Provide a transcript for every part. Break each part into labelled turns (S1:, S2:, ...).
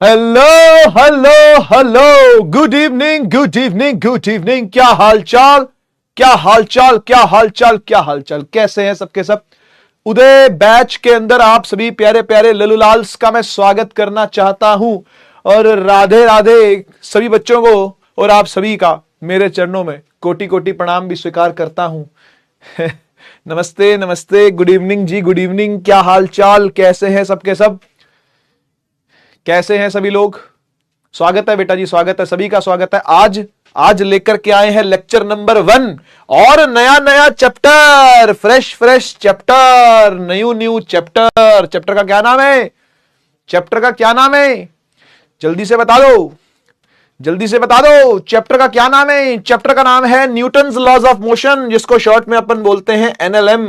S1: Hello hello hello, good evening good evening good evening. क्या हालचाल, क्या हालचाल, क्या हालचाल, क्या हालचाल, कैसे हैं सबके सब। उदय बैच के अंदर आप सभी प्यारे प्यारे ललूलाल्स का मैं स्वागत करना चाहता हूं और राधे राधे सभी बच्चों को और आप सभी का मेरे चरणों में कोटि कोटि प्रणाम भी स्वीकार करता हूं। नमस्ते नमस्ते, गुड इवनिंग जी, गुड इवनिंग। क्या हालचाल, कैसे हैं सबके सब, कैसे हैं सभी लोग। स्वागत है बेटा जी, स्वागत है, सभी का स्वागत है। आज लेकर के आए हैं लेक्चर नंबर 1 और नया नया chapter, fresh fresh chapter, new chapter. Chapter का क्या नाम है, चैप्टर का क्या नाम है, जल्दी से बता दो, जल्दी से बता दो। चैप्टर का क्या नाम है, चैप्टर का नाम है न्यूटन्स लॉज ऑफ मोशन, जिसको शॉर्ट में अपन बोलते हैं एनएलएम।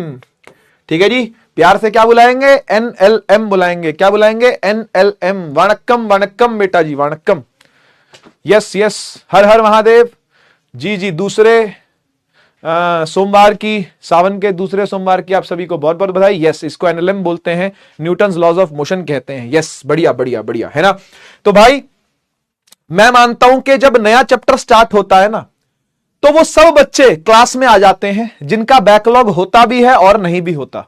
S1: ठीक है जी, प्यार से क्या बुलाएंगे, एनएलएम बुलाएंगे। क्या बुलाएंगे, एनएलएम। वणक्कम वणक्कम बेटा जी, वणक्कम। यस यस, हर हर महादेव जी जी। दूसरे सोमवार की, सावन के दूसरे सोमवार की आप सभी को बहुत बहुत बधाई। यस, इसको एनएलएम बोलते हैं, न्यूटन्स लॉज ऑफ मोशन कहते हैं। यस, बढ़िया बढ़िया बढ़िया, है ना। तो भाई मैं मानता हूं कि जब नया चैप्टर स्टार्ट होता है ना, तो वो सब बच्चे क्लास में आ जाते हैं जिनका बैकलॉग होता भी है और नहीं भी होता।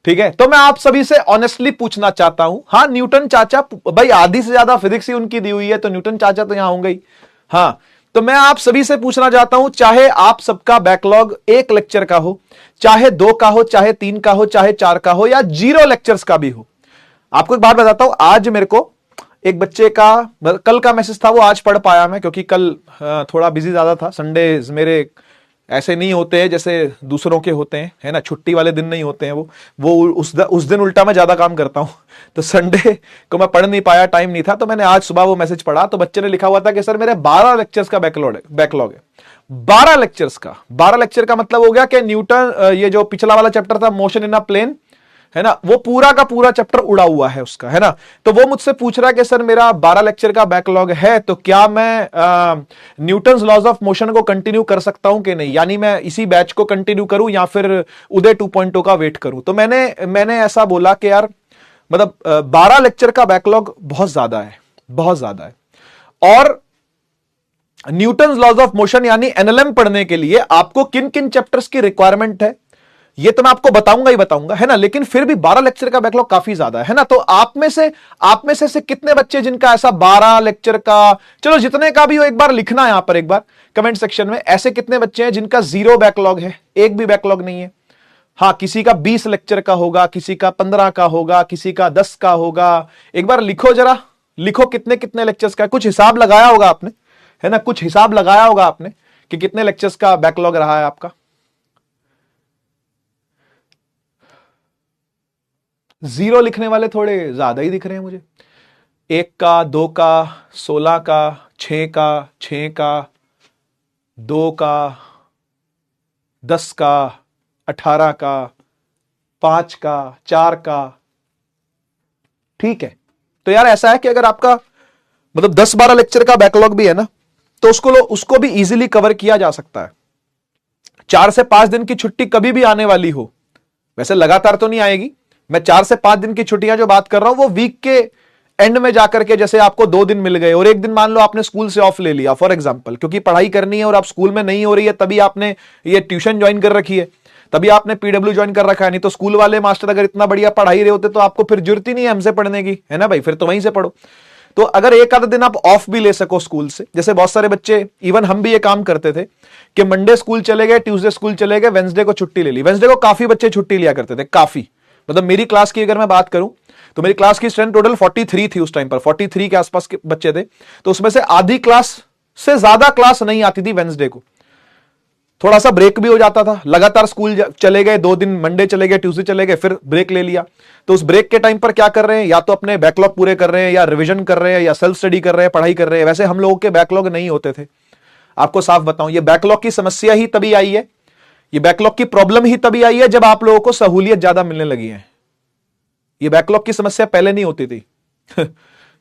S1: ठीक है, तो मैं आप सभी से ऑनेस्टली पूछना चाहता हूं, हाँ न्यूटन चाचा, भाई आधी से ज्यादा फिजिक्स ही उनकी दी हुई है, तो न्यूटन चाचा तो यहां होंगे ही। हाँ, तो मैं आप सभी से पूछना चाहता हूं, चाहे आप सबका बैकलॉग 1 लेक्चर का हो, चाहे 2 का हो, चाहे 3 का हो, चाहे 4 का हो, या 0 लेक्चर्स का भी हो। आपको एक बात बताता हूं, आज मेरे को एक बच्चे का, कल का मैसेज था वो आज पढ़ पाया मैं, क्योंकि कल थोड़ा बिजी ज्यादा था। संडे मेरे ऐसे नहीं होते हैं जैसे दूसरों के होते हैं, है ना, छुट्टी वाले दिन नहीं होते हैं वो उस दिन उल्टा मैं ज्यादा काम करता हूं। तो संडे को मैं पढ़ नहीं पाया, टाइम नहीं था। तो मैंने आज सुबह वो मैसेज पढ़ा, तो बच्चे ने लिखा हुआ था कि सर मेरे 12 लेक्चर्स का बैकलॉग है। 12 लेक्चर्स का, 12 लेक्चर का मतलब हो गया कि न्यूटन, ये जो पिछला वाला चैप्टर था मोशन इन अ प्लेन, है ना, वो पूरा का पूरा चैप्टर उड़ा हुआ है उसका, है ना। तो वो मुझसे पूछ रहा है कि सर मेरा 12 लेक्चर का बैकलॉग है, तो क्या मैं न्यूटन्स लॉज ऑफ मोशन को कंटिन्यू कर सकता हूं कि नहीं, यानी मैं इसी बैच को कंटिन्यू करूं या फिर उदय 2.0 का वेट करूं। तो मैंने ऐसा बोला कि यार मतलब 12 लेक्चर का बैकलॉग बहुत ज्यादा है, बहुत ज्यादा है। और न्यूटन्स लॉज ऑफ मोशन यानी एनएलएम पढ़ने के लिए आपको किन किन चैप्टर्स की रिक्वायरमेंट है ये तो मैं आपको बताऊंगा ही बताऊंगा, है ना। लेकिन फिर भी 12 लेक्चर का बैकलॉग काफी ज्यादा है ना। तो आप में से कितने बच्चे जिनका ऐसा 12 लेक्चर का, चलो जितने का भी हो एक बार लिखना यहां पर, एक बार कमेंट सेक्शन में, ऐसे कितने बच्चे हैं जिनका 0 बैकलॉग है, एक भी बैकलॉग नहीं है। हाँ, किसी का 20 लेक्चर का होगा, किसी का 15 का होगा, किसी का 10 का होगा। एक बार लिखो, जरा लिखो कितने कितने लेक्चर्स का। कुछ हिसाब लगाया होगा आपने, है ना, कुछ हिसाब लगाया होगा आपने कि कितने लेक्चर्स का बैकलॉग रहा है आपका। 0 लिखने वाले थोड़े ज्यादा ही दिख रहे हैं मुझे। 1 का, 2 का, 16 का, 6 का, 6 का, 2 का, 10 का, 18 का, 5 का, 4 का। ठीक है, तो यार ऐसा है कि अगर आपका मतलब 10-12 लेक्चर का बैकलॉग भी है ना, तो उसको भी इजीली कवर किया जा सकता है। 4 से 5 दिन की छुट्टी कभी भी आने वाली हो, वैसे लगातार तो नहीं आएगी। मैं 4 से 5 दिन की छुट्टियां जो बात कर रहा हूं वो वीक के एंड में जाकर के, जैसे आपको 2 दिन मिल गए और एक दिन मान लो आपने स्कूल से ऑफ ले लिया फॉर एग्जांपल, क्योंकि पढ़ाई करनी है और आप स्कूल में नहीं हो रही है, तभी आपने ये ट्यूशन ज्वाइन कर रखी है, तभी आपने पीडब्ल्यू ज्वाइन कर रखा है। नहीं तो स्कूल वाले मास्टर अगर इतना बढ़िया पढ़ाई रहे होते तो आपको फिर जरूरत ही नहीं है हमसे पढ़ने की, है ना भाई, फिर तो वहीं से पढ़ो। तो अगर एक आधा दिन आप ऑफ भी ले सको स्कूल से, जैसे बहुत सारे बच्चे, इवन हम भी ये काम करते थे कि मंडे स्कूल चले गए, ट्यूसडे स्कूल चले गए, वेंसडे को छुट्टी ले ली। वेंसडे को काफी बच्चे छुट्टी लिया करते थे, काफी, मतलब मेरी क्लास की अगर मैं बात करूं तो मेरी क्लास की स्ट्रेंथ टोटल 43 थी उस टाइम पर, 43 के आसपास के बच्चे थे। तो उसमें से आधी क्लास से ज्यादा क्लास नहीं आती थी वेंसडे को, थोड़ा सा ब्रेक भी हो जाता था। लगातार स्कूल चले गए 2 दिन, मंडे चले गए, ट्यूसडे चले गए, फिर ब्रेक ले लिया। तो उस ब्रेक के टाइम पर क्या कर रहे हैं, या तो अपने बैकलॉग पूरे कर रहे हैं, या रिविजन कर रहे हैं, या सेल्फ स्टडी कर रहे हैं, पढ़ाई कर रहे हैं। वैसे हम लोगों के बैकलॉग नहीं होते थे, आपको साफ बताऊं। ये बैकलॉग की समस्या ही तभी आई है, ये बैकलॉग की प्रॉब्लम ही तभी आई है जब आप लोगों को सहूलियत ज्यादा मिलने लगी है। ये बैकलॉग की समस्या पहले नहीं होती थी।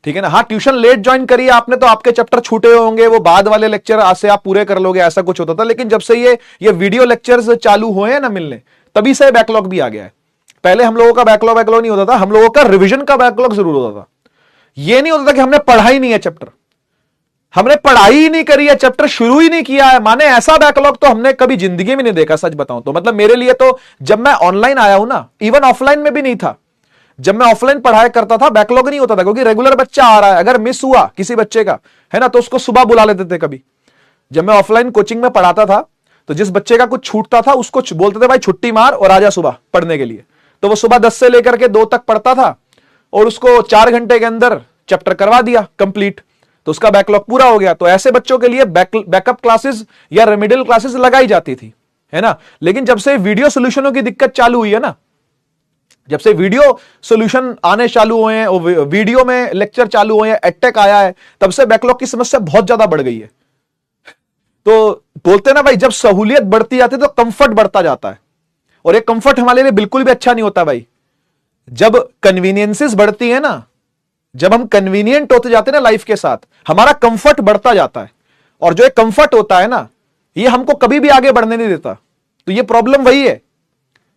S1: ठीक है ना। हाँ, ट्यूशन लेट ज्वाइन करी आपने तो आपके चैप्टर छूटे होंगे, वो बाद वाले लेक्चर आज से आप पूरे कर लोगे, ऐसा कुछ होता था। लेकिन जब से ये वीडियो लेक्चर्स चालू हुए हैं ना मिलने, तभी से बैकलॉग भी आ गया है। पहले हम लोगों का बैकलॉग नहीं होता था, हम लोगों का रिवीजन का बैकलॉग जरूर होता था। ये नहीं होता था कि हमने पढ़ा ही नहीं है चैप्टर, हमने पढ़ाई ही नहीं करी है, चैप्टर शुरू ही नहीं किया है, माने ऐसा बैकलॉग तो हमने कभी जिंदगी में नहीं देखा। सच बताऊं तो मतलब मेरे लिए तो जब मैं ऑनलाइन आया हूं ना, इवन ऑफलाइन में भी नहीं था, जब मैं ऑफलाइन पढ़ाई करता था बैकलॉग नहीं होता था, क्योंकि रेगुलर बच्चा आ रहा है, अगर मिस हुआ किसी बच्चे का है ना तो उसको सुबह बुला लेते थे। कभी जब मैं ऑफलाइन कोचिंग में पढ़ाता था तो जिस बच्चे का कुछ छूटता था उसको बोलते थे भाई छुट्टी मार और आजा सुबह पढ़ने के लिए, तो वो सुबह 10 से लेकर के 2 तक पढ़ता था और उसको 4 घंटे के अंदर चैप्टर करवा दिया कंप्लीट, तो उसका बैकलॉग पूरा हो गया। तो ऐसे बच्चों के लिए बैकअप क्लासेस या रेमेडियल क्लासेस लगाई जाती थी, है ना। लेकिन जब से वीडियो सोल्यूशनों की दिक्कत चालू हुई है ना, जब से वीडियो सॉल्यूशन आने चालू हुए हैं, वीडियो में लेक्चर चालू हुए हैं, एडटेक आया है, तब से बैकलॉग की समस्या बहुत ज्यादा बढ़ गई है। तो बोलते हैं ना भाई, जब सहूलियत बढ़ती जाती है तो कंफर्ट बढ़ता जाता है, और ये कंफर्ट हमारे लिए बिल्कुल भी अच्छा नहीं होता भाई। जब कन्वीनियंसेस बढ़ती है ना, जब हम कन्वीनियंट होते जाते हैं ना लाइफ के साथ, हमारा कंफर्ट बढ़ता जाता है, और जो एक कंफर्ट होता है ना, ये हमको कभी भी आगे बढ़ने नहीं देता। तो ये प्रॉब्लम वही है,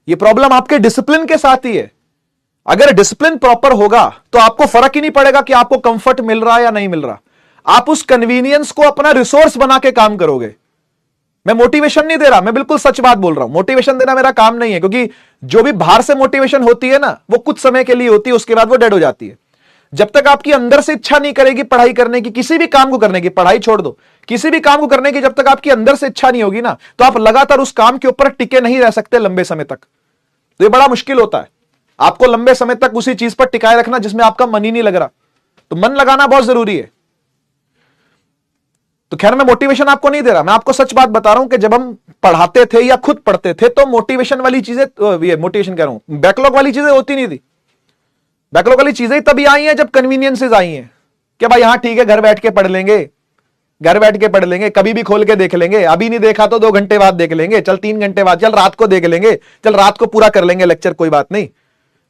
S1: ये प्रॉब्लम आपके डिसिप्लिन के साथ ही है। अगर डिसिप्लिन प्रॉपर होगा तो आपको फर्क ही नहीं पड़ेगा कि आपको कंफर्ट मिल रहा है या नहीं मिल रहा, आप उस कन्वीनियंस को अपना रिसोर्स बना के काम करोगे। मैं मोटिवेशन नहीं दे रहा, मैं बिल्कुल सच बात बोल रहा हूं, मोटिवेशन देना मेरा काम नहीं है, क्योंकि जो भी बाहर से मोटिवेशन होती है ना वो कुछ समय के लिए होती है, उसके बाद वो डेड हो जाती है। जब तक आपकी अंदर से इच्छा नहीं करेगी पढ़ाई करने की, किसी भी काम को करने की, पढ़ाई छोड़ दो, किसी भी काम को करने की जब तक आपकी अंदर से इच्छा नहीं होगी ना, तो आप लगातार उस काम के ऊपर टिके नहीं रह सकते लंबे समय तक। तो ये बड़ा मुश्किल होता है आपको लंबे समय तक उसी चीज पर टिकाए रखना जिसमें आपका मन ही नहीं लग रहा। तो मन लगाना बहुत जरूरी है। तो खैर मैं मोटिवेशन आपको नहीं दे रहा, मैं आपको सच बात बता रहा हूं कि जब हम पढ़ाते थे या खुद पढ़ते थे तो मोटिवेशन वाली चीजें, मोटिवेशन कह रहा हूं, बैकलॉग वाली चीजें होती नहीं थी। बैकलॉग वाली चीजें तभी आई हैं जब कन्वीनियंसेस आई हैं कि भाई यहां ठीक है घर बैठ के पढ़ लेंगे, घर बैठ के पढ़ लेंगे, कभी भी खोल के देख लेंगे, अभी नहीं देखा तो 2 घंटे बाद देख लेंगे, चल 3 घंटे बाद, चल रात को देख लेंगे, चल रात को पूरा कर लेंगे लेक्चर, कोई बात नहीं।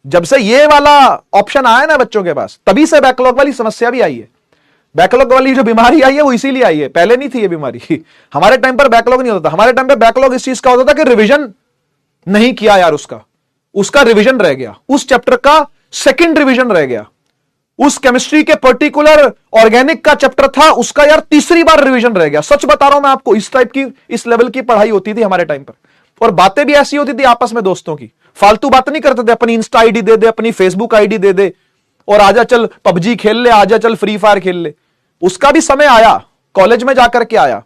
S1: जब से ये वाला ऑप्शन आया ना बच्चों के पास, तभी से बैकलॉग वाली समस्या भी आई है। बैकलॉग वाली जो बीमारी आई है वो इसीलिए आई है, पहले नहीं थी ये बीमारी। हमारे टाइम पर बैकलॉग नहीं होता था, हमारे टाइम पर बैकलॉग इस चीज का होता था कि रिविजन नहीं किया यार, उसका रिविजन रह गया, उस चैप्टर का सेकंड रिविजन रह गया, उस केमिस्ट्री के पर्टिकुलर ऑर्गेनिक का चैप्टर था उसका यार तीसरी बार रिवीजन रह गया। सच बता रहा हूं मैं आपको, इस टाइप की, इस लेवल की पढ़ाई होती थी हमारे टाइम पर, और बातें भी ऐसी होती थी आपस में दोस्तों की, फालतू बात नहीं करते थे, अपनी इंस्टा आईडी दे दे, अपनी फेसबुक आईडी दे दे, और आजा चल पबजी खेल ले, आजा चल फ्री फायर खेल ले। उसका भी समय आया, कॉलेज में जाकर के आया,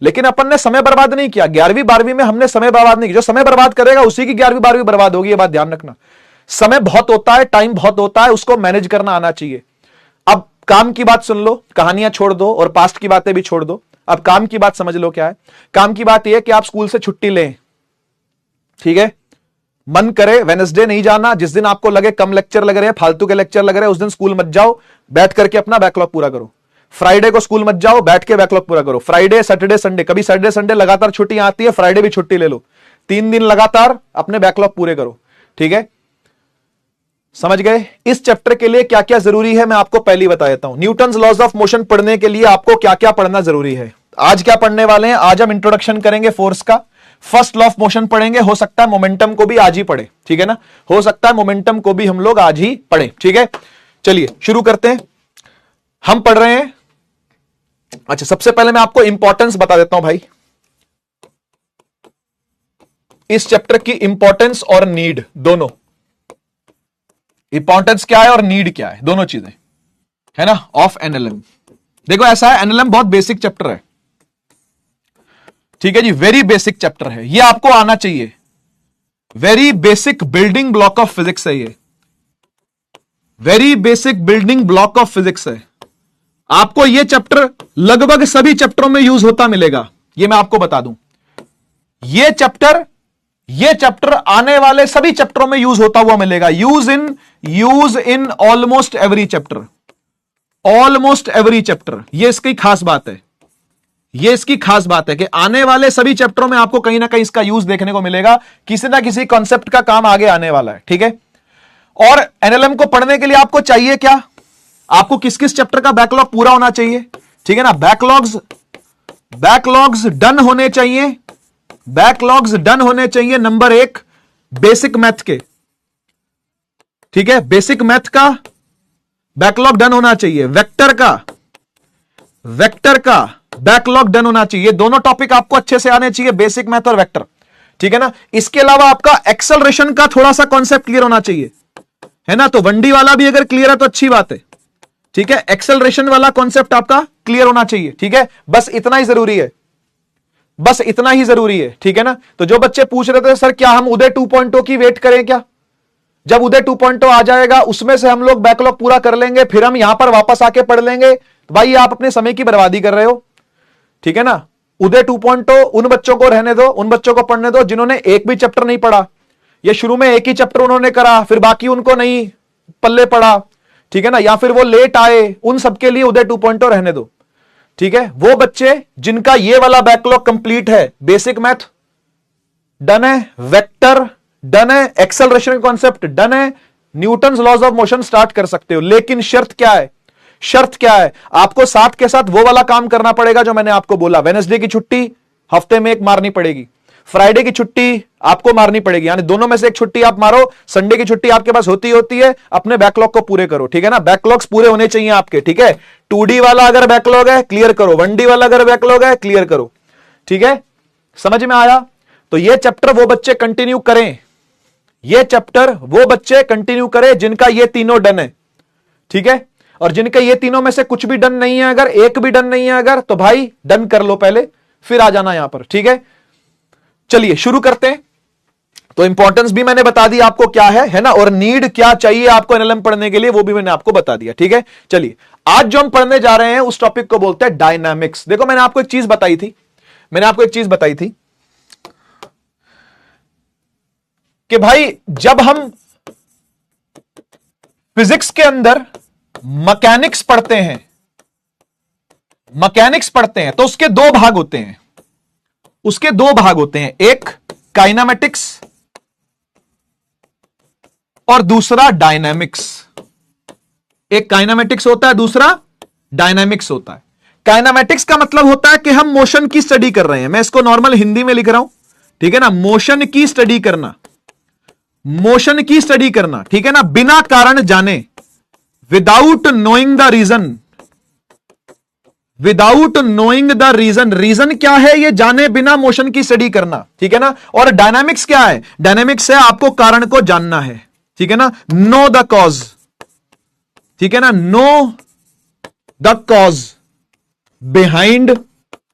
S1: लेकिन अपन ने समय बर्बाद नहीं किया। 11वीं 12वीं में हमने समय बर्बाद नहीं किया, जो समय बर्बाद करेगा उसी की 11वीं 12वीं बर्बाद होगी, ये बात ध्यान रखना। समय बहुत होता है, टाइम बहुत होता है, उसको मैनेज करना आना चाहिए। अब काम की बात सुन लो, कहानियां छोड़ दो और पास्ट की बातें भी छोड़ दो, अब काम की बात समझ लो। क्या है काम की बात? यह कि आप स्कूल से छुट्टी लें, ठीक है, मन करे वेडनेसडे नहीं जाना, जिस दिन आपको लगे कम लेक्चर लग रहे हैं, फालतू के लेक्चर लग रहे हैं, उस दिन स्कूल मत जाओ, बैठ करके अपना बैकलॉग पूरा करो। फ्राइडे को स्कूल मत जाओ, बैठ के बैकलॉग पूरा करो। फ्राइडे सैटरडे संडे, कभी सैटरडे संडे लगातार छुट्टियां आती है, फ्राइडे भी छुट्टी ले लो, 3 दिन लगातार अपने बैकलॉग पूरे करो, ठीक है। समझ गए? इस चैप्टर के लिए क्या क्या जरूरी है मैं आपको पहले बता देता हूं। न्यूटन्स लॉज ऑफ मोशन पढ़ने के लिए आपको क्या क्या पढ़ना जरूरी है। आज क्या पढ़ने वाले हैं? आज हम इंट्रोडक्शन करेंगे फोर्स का, फर्स्ट लॉ ऑफ मोशन पढ़ेंगे, हो सकता है मोमेंटम को भी आज ही पढ़े, ठीक है ना, हो सकता है मोमेंटम को भी हम लोग आज ही पढ़े, ठीक है। चलिए शुरू करते हैं, हम पढ़ रहे हैं। अच्छा, सबसे पहले मैं आपको इंपॉर्टेंस बता देता हूं भाई, इस चैप्टर की इंपॉर्टेंस और नीड दोनों। इंपॉर्टेंस क्या है और नीड क्या है, दोनों चीजें है ना, ऑफ एनएलएम। देखो ऐसा है, एनएलएम बहुत बेसिक चैप्टर है, ठीक है जी, वेरी बेसिक चैप्टर है, ये आपको आना चाहिए। Very basic building block of physics है ये, very basic building block of physics है। आपको ये चैप्टर लगभग सभी चैप्टरों में यूज होता मिलेगा, ये मैं आपको बता दूं। ये चैप्टर आने वाले सभी चैप्टरों में यूज होता हुआ मिलेगा। Use in almost every chapter, almost every chapter. ये इसकी खास बात है, ये इसकी खास बात है कि आने वाले सभी चैप्टरों में आपको कहीं ना कहीं इसका यूज देखने को मिलेगा, किसी ना किसी कॉन्सेप्ट का काम आगे आने वाला है, ठीक है। और एनएलएम को पढ़ने के लिए आपको चाहिए क्या? आपको किस किस चैप्टर का बैकलॉग पूरा होना चाहिए, ठीक है ना। बैकलॉग्स डन होने चाहिए, बैकलॉग्स डन होने चाहिए। नंबर 1 बेसिक मैथ के, ठीक है, बेसिक मैथ का बैकलॉग डन होना चाहिए, वेक्टर का बैकलॉग डन होना चाहिए। दोनों टॉपिक आपको अच्छे से आने चाहिए, बेसिक मैथ और वेक्टर, ठीक है ना। इसके अलावा आपका एक्सेलरेशन का थोड़ा सा कॉन्सेप्ट क्लियर होना चाहिए, है ना। तो 1D वाला भी अगर क्लियर है तो अच्छी बात है, ठीक है। एक्सेलरेशन वाला कॉन्सेप्ट आपका क्लियर होना चाहिए, ठीक है। बस इतना ही जरूरी है, बस इतना ही जरूरी है, ठीक है ना। तो जो बच्चे पूछ रहे थे सर क्या हम उदय 2.0 की वेट करें क्या, जब उदय 2.0 आ जाएगा उसमें से हम लोग बैकलॉग पूरा कर लेंगे, फिर हम यहां पर वापस आके पढ़ लेंगे, तो भाई आप अपने समय की बर्बादी कर रहे हो, ठीक है ना। उदय 2.0 उन बच्चों को रहने दो, उन बच्चों को पढ़ने दो जिन्होंने एक भी चैप्टर नहीं पढ़ा, या शुरू में एक ही चैप्टर उन्होंने करा फिर बाकी उनको नहीं पल्ले पड़ा, ठीक है ना, या फिर वो लेट आए, उन सबके लिए उदय 2.0 रहने दो, ठीक है। वो बच्चे जिनका ये वाला बैकलॉग कंप्लीट है, बेसिक मैथ डन है, वेक्टर डन है, एक्सेलरेशन कॉन्सेप्ट डन है, Newton's laws of motion start कर सकते हो। लेकिन शर्त क्या है, शर्त क्या है, आपको साथ के साथ वो वाला काम करना पड़ेगा जो मैंने आपको बोला। वेडनेसडे की छुट्टी हफ्ते में एक मारनी पड़ेगी, फ्राइडे की छुट्टी आपको मारनी पड़ेगी, यानी दोनों में से एक छुट्टी आप मारो, संडे की छुट्टी आपके पास होती है, अपने बैकलॉग को पूरे करो, ठीक है ना। बैकलॉग्स पूरे होने चाहिए आपके, ठीक है। 2D वाला अगर बैकलॉग है क्लियर करो, 1D वाला अगर बैकलॉग है क्लियर करो, ठीक है। समझ में आया। तो ये चैप्टर वो बच्चे कंटिन्यू करें, ये चैप्टर वो बच्चे कंटिन्यू करें जिनका ये तीनों डन है, ठीक है। और जिनके ये तीनों में से कुछ भी डन नहीं है, अगर एक भी डन नहीं है अगर, तो भाई डन कर लो पहले, फिर आ जाना यहां पर, ठीक है। चलिए शुरू करते हैं। तो इंपॉर्टेंस भी मैंने बता दी आपको क्या है ना, और नीड क्या चाहिए आपको एनएलएम पढ़ने के लिए वो भी मैंने आपको बता दिया, ठीक है। चलिए आज जो हम पढ़ने जा रहे हैं उस टॉपिक को बोलते हैं डायनामिक्स। देखो मैंने आपको एक चीज बताई थी, कि भाई जब हम फिजिक्स के अंदर मैकेनिक्स पढ़ते हैं तो उसके दो भाग होते हैं, एक काइनेमेटिक्स और दूसरा डायनामिक्स। एक काइनेमेटिक्स होता है, दूसरा डायनामिक्स होता है। काइनेमेटिक्स का मतलब होता है कि हम मोशन की स्टडी कर रहे हैं, मैं इसको नॉर्मल हिंदी में लिख रहा हूं, ठीक है ना। मोशन की स्टडी करना, ठीक है ना, बिना कारण जाने, without knowing the reason. Reason क्या है ये जाने बिना मोशन की स्टडी करना, ठीक है ना। और डायनामिक्स क्या है, डायनामिक्स है आपको कारण को जानना है, ठीक है ना। नो द कॉज, ठीक है ना, know the cause behind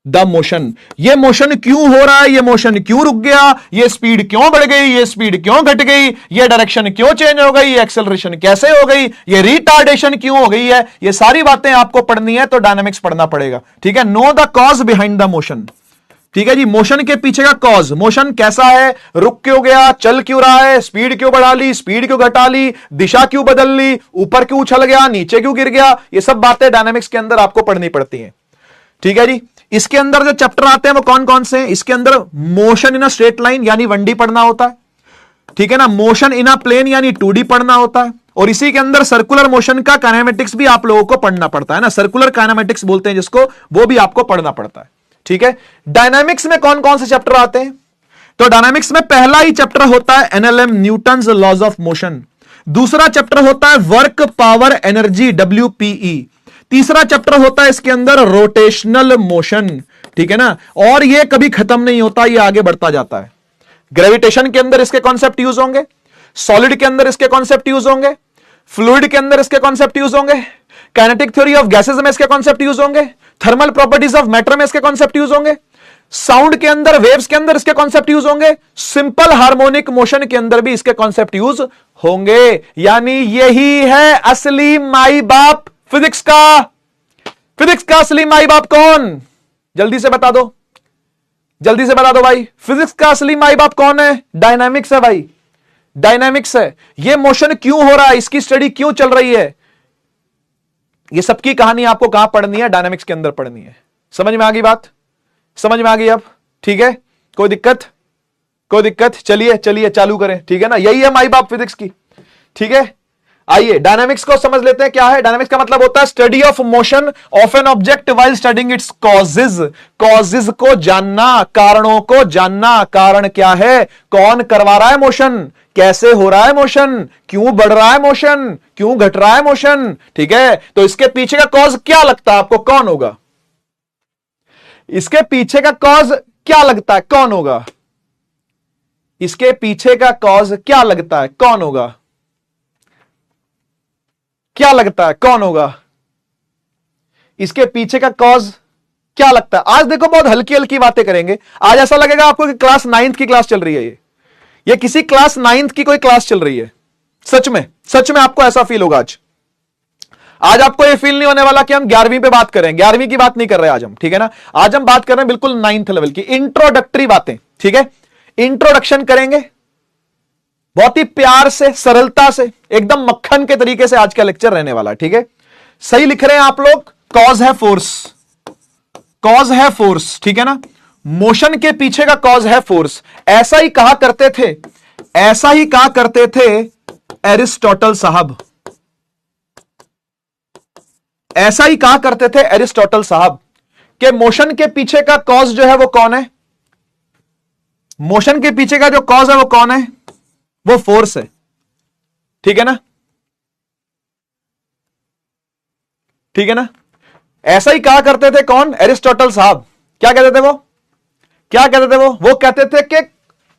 S1: the motion. ये मोशन क्यों हो रहा है, ये मोशन क्यों रुक गया, ये स्पीड क्यों बढ़ गई, ये स्पीड क्यों घट गई, ये डायरेक्शन क्यों चेंज हो गई, ये एक्सेलरेशन कैसे हो गई, ये रिटार्डेशन क्यों हो गई है, ये सारी बातें आपको पढ़नी है तो डायनामिक्स पढ़ना पड़ेगा, ठीक है। Know the cause behind the motion, ठीक है जी। मोशन के पीछे का कॉज, मोशन कैसा है, रुक क्यों गया, चल क्यों रहा है, स्पीड क्यों बढ़ा ली, स्पीड क्यों घटा ली, दिशा क्यों बदल ली, ऊपर क्यों उछल गया, नीचे क्यों गिर गया, ये सब बातें डायनामिक्स के अंदर आपको पढ़नी पड़ती हैं, ठीक है जी। इसके अंदर जो चैप्टर आते हैं वो कौन कौन से हैं, इसके अंदर motion in a straight line यानी 1D पढ़ना होता है, ठीक है ना। मोशन इन अ प्लेन यानी 2D पढ़ना होता है, और इसी के अंदर सर्कुलर मोशन का काइनेमेटिक्स भी आप लोगों को पढ़ना पड़ता है ना, सर्कुलर काइनेमेटिक्स बोलते हैं जिसको, वो भी आपको पढ़ना पड़ता है, ठीक है। डायनामिक्स में कौन कौन से चैप्टर आते हैं, तो डायनामिक्स में पहला ही चैप्टर होता है NLM, Newton's laws of motion. दूसरा चैप्टर होता है वर्क पावर एनर्जी, WPE। तीसरा चैप्टर होता है इसके अंदर रोटेशनल मोशन, ठीक है ना। और ये कभी खत्म नहीं होता, ये आगे बढ़ता जाता है। ग्रेविटेशन के अंदर इसके कॉन्सेप्ट यूज होंगे, सॉलिड के अंदर इसके कॉन्सेप्ट यूज होंगे, फ्लूइड के अंदर इसके कॉन्सेप्ट यूज होंगे, काइनेटिक थ्योरी ऑफ गैसेस में इसके कॉन्सेप्ट यूज होंगे, थर्मल प्रॉपर्टीज ऑफ मैटर में इसके कॉन्सेप्ट यूज होंगे, साउंड के अंदर, वेव्स के अंदर इसके कॉन्सेप्ट यूज होंगे, सिंपल हार्मोनिक मोशन के अंदर भी इसके कॉन्सेप्ट यूज होंगे। यानी यही है असली माई बाप फिजिक्स का असली माई बाप कौन, जल्दी से बता दो भाई। फिजिक्स का असली माई बाप कौन है, डायनामिक्स है भाई, डायनामिक्स है। ये मोशन क्यों हो रहा है, इसकी स्टडी क्यों चल रही है, ये सबकी कहानी आपको कहां पढ़नी है, डायनामिक्स के अंदर पढ़नी है। समझ में आ गई बात, समझ में आ गई अब, ठीक है। कोई दिक्कत, चलिए चालू करें, ठीक है ना। यही है माई बाप फिजिक्स की, ठीक है। आइए डायनामिक्स को समझ लेते हैं। क्या है डायनामिक्स का मतलब? होता है study of motion of an object while studying its causes. Causes को जानना, कारणों को जानना। कारण क्या है? कौन करवा रहा है मोशन, कैसे हो रहा है मोशन, क्यों बढ़ रहा है मोशन, क्यों घट रहा है मोशन। ठीक है, तो इसके पीछे का कॉज क्या लगता है आपको, कौन होगा? इसके पीछे का कॉज क्या लगता है, कौन होगा? इसके पीछे का कॉज क्या लगता है, कौन होगा? क्या लगता है कौन होगा? इसके पीछे का कॉज क्या लगता है? आज देखो बहुत हल्की हल्की बातें करेंगे। आज ऐसा लगेगा आपको कि क्लास 9th की क्लास चल रही है, ये किसी क्लास 9th की कोई क्लास चल रही है। सच में आपको ऐसा फील होगा। आज आपको ये फील नहीं होने वाला कि हम 11वीं पे बात करें। 11वीं की बात नहीं कर रहे आज हम, ठीक है ना। आज हम बात कर रहे हैं बिल्कुल 9th लेवल की इंट्रोडक्टरी बातें। ठीक है, इंट्रोडक्शन करेंगे बहुत ही प्यार से, सरलता से, एकदम मक्खन के तरीके से आज का लेक्चर रहने वाला। ठीक है, सही लिख रहे हैं आप लोग। कॉज है फोर्स, कॉज है फोर्स, ठीक है ना। मोशन के पीछे का कॉज है फोर्स। ऐसा ही कहा करते थे, ऐसा ही कहा करते थे एरिस्टोटल साहब। ऐसा ही कहा करते थे एरिस्टोटल साहब कि मोशन के पीछे का कॉज जो है वो कौन है? मोशन के पीछे का जो कॉज है वो कौन है? वो फोर्स है। ठीक है ना, ठीक है ना। ऐसा ही कहा करते थे कौन? एरिस्टोटल साहब। क्या कहते थे वो? क्या कहते थे वो कहते थे कि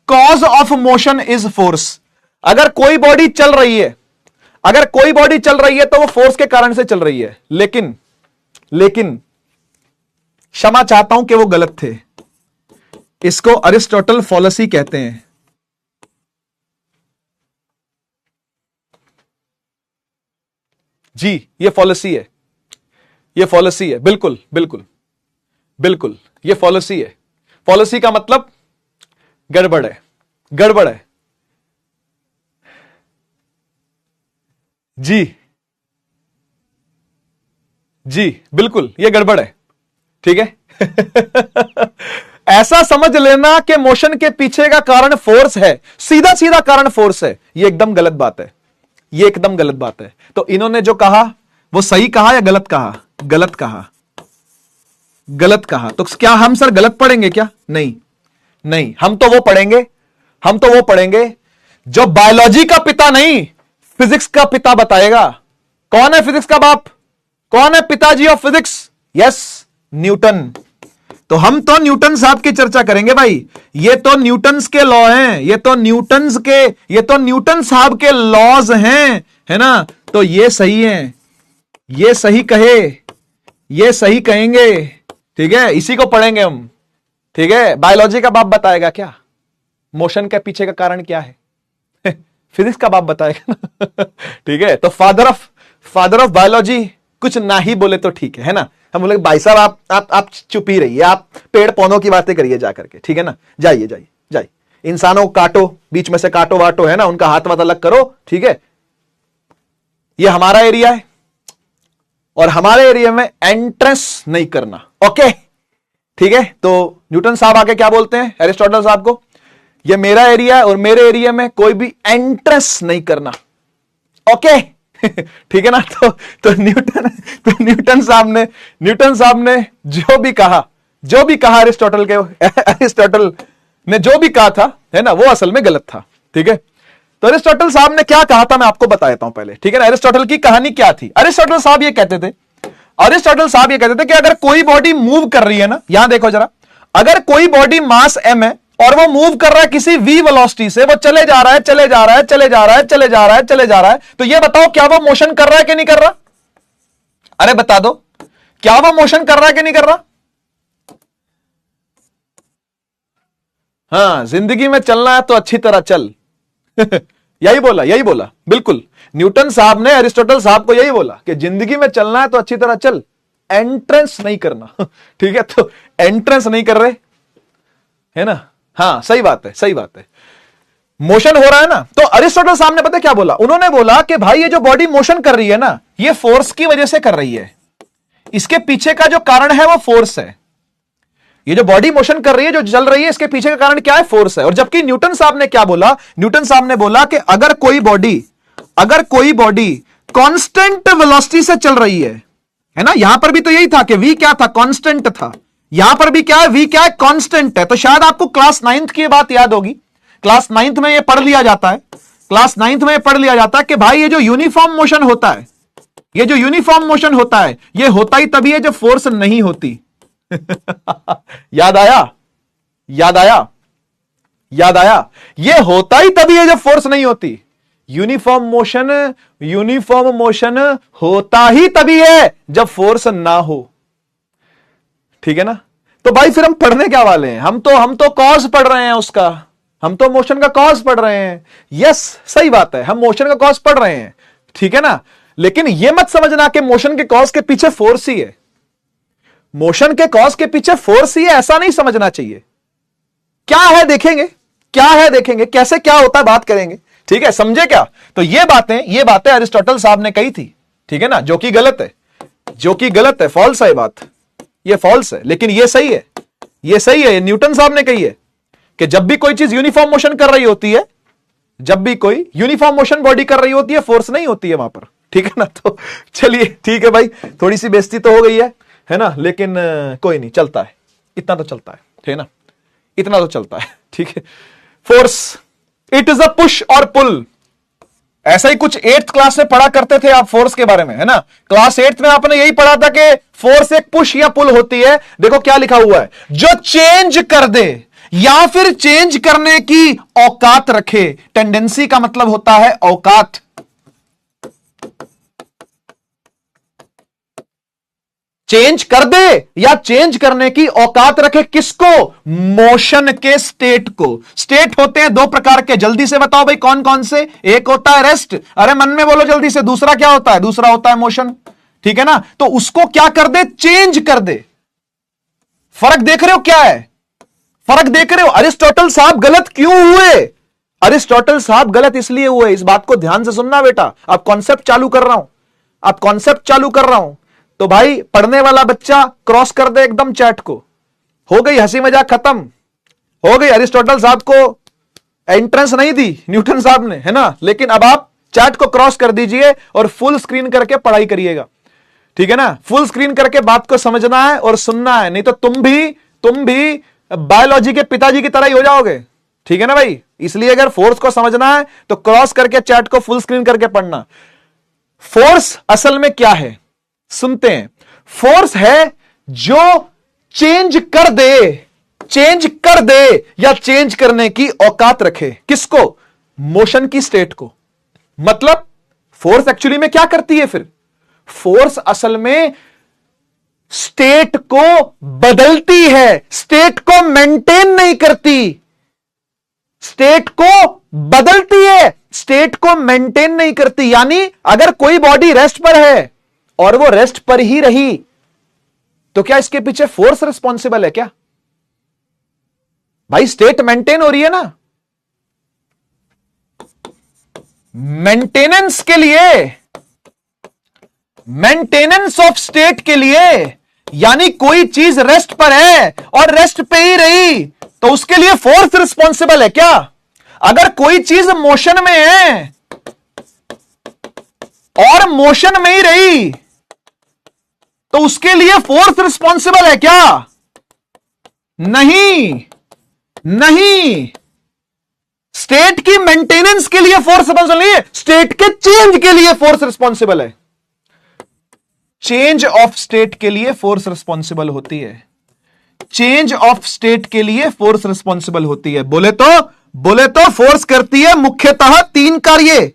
S1: cause of motion is force. अगर कोई बॉडी चल रही है, अगर कोई बॉडी चल रही है तो वो फोर्स के कारण से चल रही है। लेकिन क्षमा चाहता हूं कि वो गलत थे। इसको अरिस्टोटल फॉलसी कहते हैं। जी, ये फॉलसी है, ये फॉलसी है। बिल्कुल बिल्कुल बिल्कुल, ये फॉलसी है। फॉलसी का मतलब गड़बड़ है, गड़बड़ है। जी जी बिल्कुल, ये गड़बड़ है। ठीक है ऐसा समझ लेना कि मोशन के पीछे का कारण फोर्स है, सीधा सीधा कारण फोर्स है, ये एकदम गलत बात है, ये एकदम गलत बात है। तो इन्होंने जो कहा वो सही कहा या गलत कहा? गलत कहा, गलत कहा। तो क्या हम सर गलत पढ़ेंगे क्या? नहीं नहीं, हम तो वो पढ़ेंगे, हम तो वो पढ़ेंगे जो बायोलॉजी का पिता नहीं, फिजिक्स का पिता बताएगा। कौन है फिजिक्स का बाप? कौन है पिताजी ऑफ फिजिक्स? Yes, Newton. तो हम तो न्यूटन साहब की चर्चा करेंगे भाई। ये तो न्यूटन्स के लॉ हैं, ये तो न्यूटन्स के, ये तो न्यूटन साहब के लॉज हैं, है ना। तो ये सही है, ये सही कहे, ये सही कहेंगे। ठीक है, इसी को पढ़ेंगे हम। ठीक है, बायोलॉजी का बाप बताएगा क्या मोशन के पीछे का कारण क्या है? फिजिक्स का बाप बताएगा ना ठीक है, तो फादर ऑफ बायोलॉजी कुछ ना ही बोले तो ठीक है ना। हम बोले भाई साहब आप चुप ही रहिए, आप पेड़ पौधों की बातें करिए जाकर के। ठीक है ना, जाइए जाइए जाइए, इंसानों को काटो, बीच में से काटो वाटो, है ना, उनका हाथ वाथ अलग करो। ठीक है, ये हमारा एरिया है और हमारे एरिया में एंट्रेंस नहीं करना। ओके, ठीक है। तो न्यूटन साहब आके क्या बोलते हैं एरिस्टोटल साहब को? ये मेरा एरिया है और मेरे एरिया में कोई भी एंट्रेंस नहीं करना। ओके ठीक है ना। तो न्यूटन साहब ने जो भी कहा एरिस्टोटल ने जो भी कहा था, है ना, वो असल में गलत था। ठीक है, तो एरिस्टोटल साहब ने क्या कहा था मैं आपको बता देता हूं पहले। ठीक है ना, एरिस्टोटल की कहानी क्या थी? एरिस्टोटल साहब ये कहते थे कि अगर कोई बॉडी मूव कर रही है ना, यहां देखो जरा, अगर कोई बॉडी मास m है और वो मूव कर रहा है किसी v वेलोसिटी से, वो चले जा रहा है, तो ये बताओ क्या वो मोशन कर रहा है कि नहीं कर रहा? अरे बता दो, क्या वो मोशन कर रहा है कि नहीं कर रहा? हाँ, जिंदगी में चलना है तो अच्छी तरह चल यही बोला बिल्कुल। न्यूटन साहब ने एरिस्टोटल साहब को यही बोला कि जिंदगी में चलना है तो अच्छी तरह चल, एंट्रेंस नहीं करना ठीक है, तो एंट्रेंस नहीं कर रहे, है ना। हाँ, सही बात है। मोशन हो रहा है ना, तो अरिस्टोटल साहब ने पता क्या बोला? उन्होंने बोला कि भाई ये जो बॉडी मोशन कर रही है ना, ये फोर्स की वजह से कर रही है, इसके पीछे का जो कारण है वो फोर्स है। ये जो बॉडी मोशन कर रही है, जो चल रही है, इसके पीछे का कारण क्या है? फोर्स है। और जबकि न्यूटन साहब ने क्या बोला? न्यूटन साहब ने बोला कि अगर कोई बॉडी अगर कोई बॉडी कांस्टेंट वेलोसिटी से चल रही है ना, यहां पर भी तो यही था कि v क्या था, कांस्टेंट था, यहां पर भी क्या है, v क्या है, कांस्टेंट है। तो शायद आपको क्लास 9th की बात याद होगी, क्लास 9th में यह पढ़ लिया जाता है, क्लास 9th में पढ़ लिया जाता है कि भाई ये जो यूनिफॉर्म मोशन होता है, ये जो यूनिफॉर्म मोशन होता है, ये होता ही तभी है जब फोर्स नहीं होती। याद आया, याद आया, याद आया, ये होता ही तभी है जब फोर्स नहीं होती। यूनिफॉर्म मोशन होता ही तभी है जब फोर्स ना हो, ठीक है ना। तो भाई फिर हम पढ़ने क्या वाले हैं, हम तो कॉज पढ़ रहे हैं उसका, हम तो मोशन का कॉज पढ़ रहे हैं। यस, सही बात है, हम मोशन का कॉज पढ़ रहे हैं, ठीक है ना। लेकिन यह मत समझना कि मोशन के कॉज के पीछे फोर्स ही है, मोशन के कॉज के पीछे फोर्स ही है, ऐसा नहीं समझना चाहिए। क्या है देखेंगे, क्या है देखेंगे, कैसे क्या होता है बात करेंगे, ठीक है, समझे क्या। तो ये बातें अरिस्टोटल साहब ने कही थी, ठीक है ना, जो कि गलत है, जो कि गलत है, फॉल्स है बात, ये फॉल्स है, लेकिन ये सही है, ये सही है। ये न्यूटन साहब ने कही है कि जब भी कोई चीज यूनिफॉर्म मोशन कर रही होती है, जब भी कोई यूनिफॉर्म मोशन बॉडी कर रही होती है, फोर्स नहीं होती है वहां पर, ठीक है ना। तो चलिए ठीक है भाई, थोड़ी सी बेइज्जती तो हो गई है ना, लेकिन कोई नहीं, चलता है, इतना तो चलता है, ठीक है ना, इतना तो चलता है, ठीक है। Force, it is a push और पुल, ऐसा ही कुछ 8th क्लास में पढ़ा करते थे आप फोर्स के बारे में, है ना। क्लास 8th में आपने यही पढ़ा था कि फोर्स एक पुश या पुल होती है। देखो क्या लिखा हुआ है, जो चेंज कर दे या फिर चेंज करने की औकात रखे। टेंडेंसी का मतलब होता है औकात, चेंज कर दे या चेंज करने की औकात रखे, किसको, मोशन के स्टेट को। स्टेट होते हैं 2 प्रकार के, जल्दी से बताओ भाई कौन कौन से। एक होता है रेस्ट, अरे मन में बोलो जल्दी से। दूसरा क्या होता है, दूसरा होता है मोशन, ठीक है ना। तो उसको क्या कर दे, चेंज कर दे। फर्क देख रहे हो क्या है, फर्क देख रहे हो। अरिस्टोटल साहब गलत क्यों हुए, अरिस्टोटल साहब गलत इसलिए हुए, इस बात को ध्यान से सुनना बेटा। अब कॉन्सेप्ट चालू कर रहा हूं, अब कॉन्सेप्ट चालू कर रहा हूं, तो भाई पढ़ने वाला बच्चा क्रॉस कर दे एकदम चैट को। हो गई हंसी मजाक खत्म, हो गई। अरिस्टोटल साहब को एंट्रेंस नहीं दी न्यूटन साहब ने, है ना, लेकिन अब आप चैट को क्रॉस कर दीजिए और फुल स्क्रीन करके पढ़ाई करिएगा, ठीक है ना। फुल स्क्रीन करके बात को समझना है और सुनना है, नहीं तो तुम भी बायोलॉजी के पिताजी की तरह ही हो जाओगे, ठीक है ना भाई। इसलिए अगर फोर्स को समझना है तो क्रॉस करके चैट को फुल स्क्रीन करके पढ़ना। फोर्स असल में क्या है, सुनते हैं। फोर्स है जो चेंज कर दे या चेंज करने की औकात रखे, किसको, मोशन की स्टेट को। मतलब फोर्स एक्चुअली में क्या करती है फिर, फोर्स असल में स्टेट को बदलती है, स्टेट को मेंटेन नहीं करती, स्टेट को बदलती है, स्टेट को मेंटेन नहीं करती। यानी अगर कोई बॉडी रेस्ट पर है और वो रेस्ट पर ही रही, तो क्या इसके पीछे फोर्स रिस्पॉन्सिबल है क्या भाई। स्टेट मेंटेन हो रही है ना, मेंटेनेंस के लिए, मेंटेनेंस ऑफ स्टेट के लिए, यानी कोई चीज रेस्ट पर है और रेस्ट पे ही रही, तो उसके लिए फोर्स रिस्पॉन्सिबल है क्या। अगर कोई चीज मोशन में है और मोशन में ही रही, तो उसके लिए फोर्स रिस्पॉन्सिबल है क्या, नहीं, नहीं। स्टेट की मेंटेनेंस के लिए फोर्स रिस्पॉन्सिबल नहीं है, स्टेट के चेंज के लिए फोर्स रिस्पॉन्सिबल है। चेंज ऑफ स्टेट के लिए फोर्स रिस्पॉन्सिबल होती है, चेंज ऑफ स्टेट के लिए फोर्स रिस्पॉन्सिबल होती है। बोले तो फोर्स करती है मुख्यतः 3 कार्य,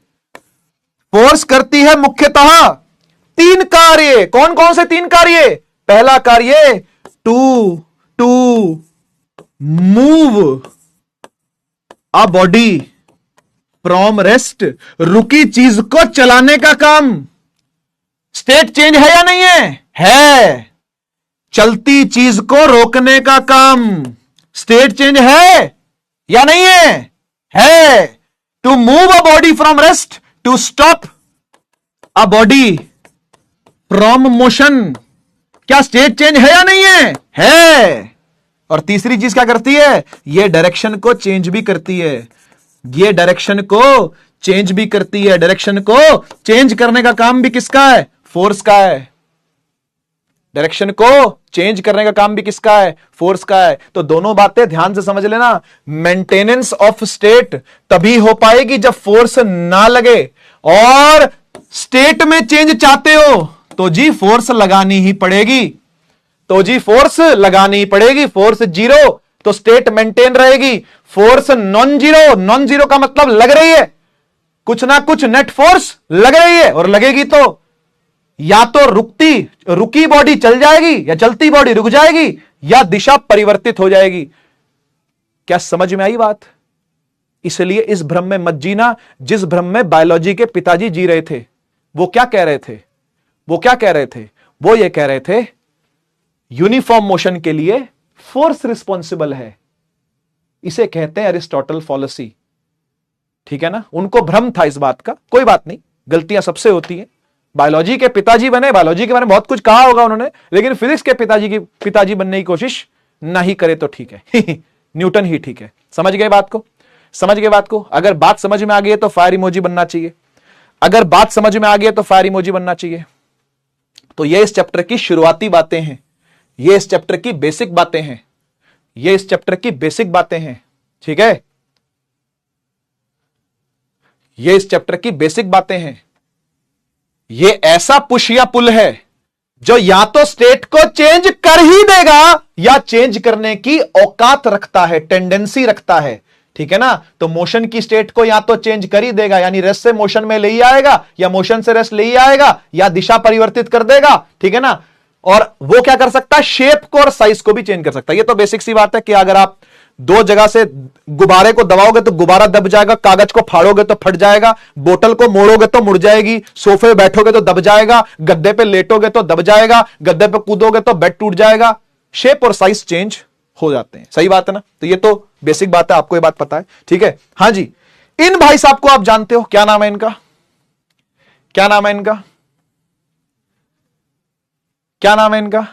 S1: फोर्स करती है मुख्यतः 3 कार्य। कौन कौन से 3 कार्य, पहला कार्य to move a body from rest, रुकी चीज को चलाने का काम। स्टेट चेंज है या नहीं है, चलती चीज को रोकने का काम। स्टेट चेंज है या नहीं है। To move a body from rest, to stop a body from motion, क्या स्टेट चेंज है या नहीं है। और तीसरी चीज क्या करती है, ये डायरेक्शन को चेंज भी करती है, ये डायरेक्शन को चेंज भी करती है। डायरेक्शन को चेंज करने का काम भी किसका है? फोर्स का है। डायरेक्शन को चेंज करने का काम भी किसका है? फोर्स का है। तो दोनों बातें ध्यान से समझ लेना। मेंटेनेंस ऑफ स्टेट तभी हो पाएगी जब फोर्स ना लगे, और स्टेट में चेंज चाहते हो तो जी फोर्स लगानी ही पड़ेगी। तो जी फोर्स लगानी ही पड़ेगी। फोर्स जीरो तो स्टेट मेंटेन रहेगी। Force non zero, non zero का मतलब लग रही है, कुछ ना कुछ नेट फोर्स लग रही है, और लगेगी तो या तो रुकी बॉडी चल जाएगी, या चलती बॉडी रुक जाएगी, या दिशा परिवर्तित हो जाएगी। क्या समझ में आई बात? इसलिए इस भ्रम में मत जीना जिस भ्रम में बायोलॉजी के पिताजी जी रहे थे। वो क्या कह रहे थे? वो क्या कह रहे थे? वो ये कह रहे थे यूनिफॉर्म मोशन के लिए फोर्स रिस्पॉन्सिबल है। इसे कहते हैं अरिस्टोटल फॉलेसी। ठीक है ना? उनको भ्रम था इस बात का। कोई बात नहीं, गलतियां सबसे होती हैं। बायोलॉजी के पिताजी बने, बायोलॉजी के बारे में बहुत कुछ कहा होगा उन्होंने, लेकिन फिजिक्स के पिताजी बनने की कोशिश ना ही करे तो ठीक है। न्यूटन ही ठीक है। समझ गए बात को? समझ गए बात को? अगर बात समझ में आ गई है तो फायर इमोजी बनना चाहिए। अगर बात समझ में आ गई है तो फायर इमोजी बनना चाहिए। तो ये इस चैप्टर की शुरुआती बातें हैं, ये इस चैप्टर की बेसिक बातें हैं, ये इस चैप्टर की बेसिक बातें हैं। ठीक है? ये इस चैप्टर की बेसिक बातें हैं। ये ऐसा पुश या पुल है जो या तो स्टेट को चेंज कर ही देगा, या चेंज करने की औकात रखता है, टेंडेंसी रखता है। ठीक है ना? तो मोशन की स्टेट को या तो चेंज कर ही देगा, यानी रेस्ट से मोशन में ले ही आएगा, या मोशन से रेस्ट ले ही आएगा, या दिशा परिवर्तित कर देगा। ठीक है ना? और वो क्या कर सकता है? शेप को और साइज को भी चेंज कर सकता है। ये तो बेसिक सी बात है कि अगर आप दो जगह से गुब्बारे को दबाओगे तो गुब्बारा दब जाएगा, कागज को फाड़ोगे तो फट जाएगा, बोतल को मोड़ोगे तो मुड़ जाएगी, सोफे पे बैठोगे तो दब जाएगा, गद्दे पे लेटोगे तो दब जाएगा, गद्दे पे कूदोगे तो बेड टूट जाएगा। शेप और साइज चेंज हो जाते हैं। सही बात है ना? तो ये तो बेसिक बात है, आपको ये बात पता है। ठीक है? हां जी। इन भाई साहब को आप जानते हो, क्या नाम है इनका? क्या नाम है इनका? क्या नाम है इनका?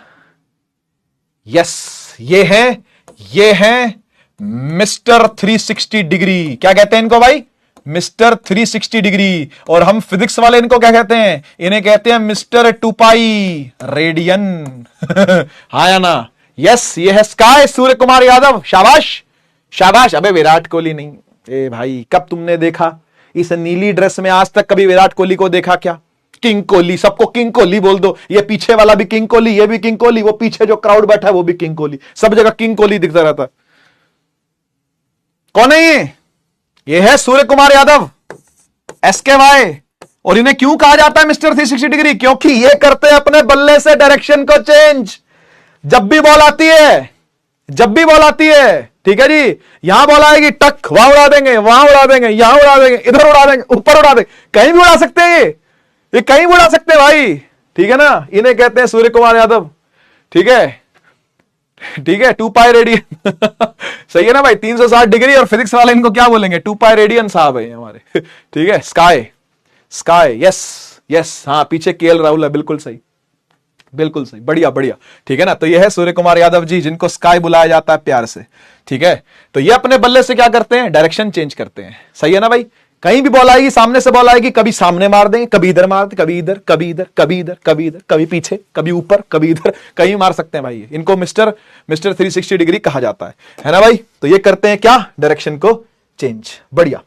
S1: यस, ये है मिस्टर 360 डिग्री। क्या कहते हैं इनको भाई? Mister 360 degree. और हम फिजिक्स वाले इनको क्या कहते हैं? इन्हें कहते हैं मिस्टर 2 पाई रेडियन। हाँ या ना? यस, ये है स्काई, सूर्य कुमार यादव। शाबाश शाबाश। अबे विराट कोहली नहीं। ए भाई, कब तुमने देखा इस नीली ड्रेस में? आज तक कभी विराट कोहली को देखा क्या? किंग कोहली, सबको किंग कोहली बोल दो। ये पीछे वाला भी किंग कोहली, ये भी किंग कोहली, वो पीछे जो क्राउड बैठा है वो भी किंग कोहली, सब जगह किंग कोहली दिखता रहता। कौन है ये? ये है सूर्य कुमार यादव, SKY। और इन्हें क्यों कहा जाता है मिस्टर 360 डिग्री? क्योंकि ये करते हैं अपने बल्ले से डायरेक्शन को चेंज। जब भी बॉल आती है, जब भी बॉल आती है, ठीक है जी, यहां बॉल आएगी, टक, वहां उड़ा देंगे, वहां उड़ा देंगे, यहां उड़ा देंगे, इधर उड़ा देंगे, ऊपर उड़ा देंगे, कहीं भी उड़ा सकते हैं ये कहीं भी उड़ा सकते हैं भाई। ठीक है ना? इन्हें कहते हैं सूर्य कुमार यादव। ठीक है? ठीक है? 2 पाई रेडियन। सही है ना भाई? 360 डिग्री। और फिजिक्स वाले इनको क्या बोलेंगे? 2 पाई रेडियन साहब है हमारे। ठीक है? Sky, sky. यस यस, हाँ, पीछे KL राहुल है। बिल्कुल सही, बिल्कुल सही, बढ़िया बढ़िया। ठीक है ना? तो ये है सूर्य कुमार यादव जी, जिनको स्काई बुलाया जाता है प्यार से। ठीक है? तो ये अपने बल्ले से क्या करते हैं? डायरेक्शन चेंज करते हैं। सही है ना भाई? कहीं भी बॉल आएगी, सामने से बॉल आएगी, कभी सामने मार देंगे, कभी इधर मार दें, कभी इधर, कभी इधर, कभी इधर, कभी इधर, कभी पीछे, कभी ऊपर, कभी इधर, कहीं मार सकते हैं भाई। इनको मिस्टर 360 डिग्री कहा जाता है ना भाई? तो ये करते हैं क्या? डायरेक्शन को चेंज। बढ़िया।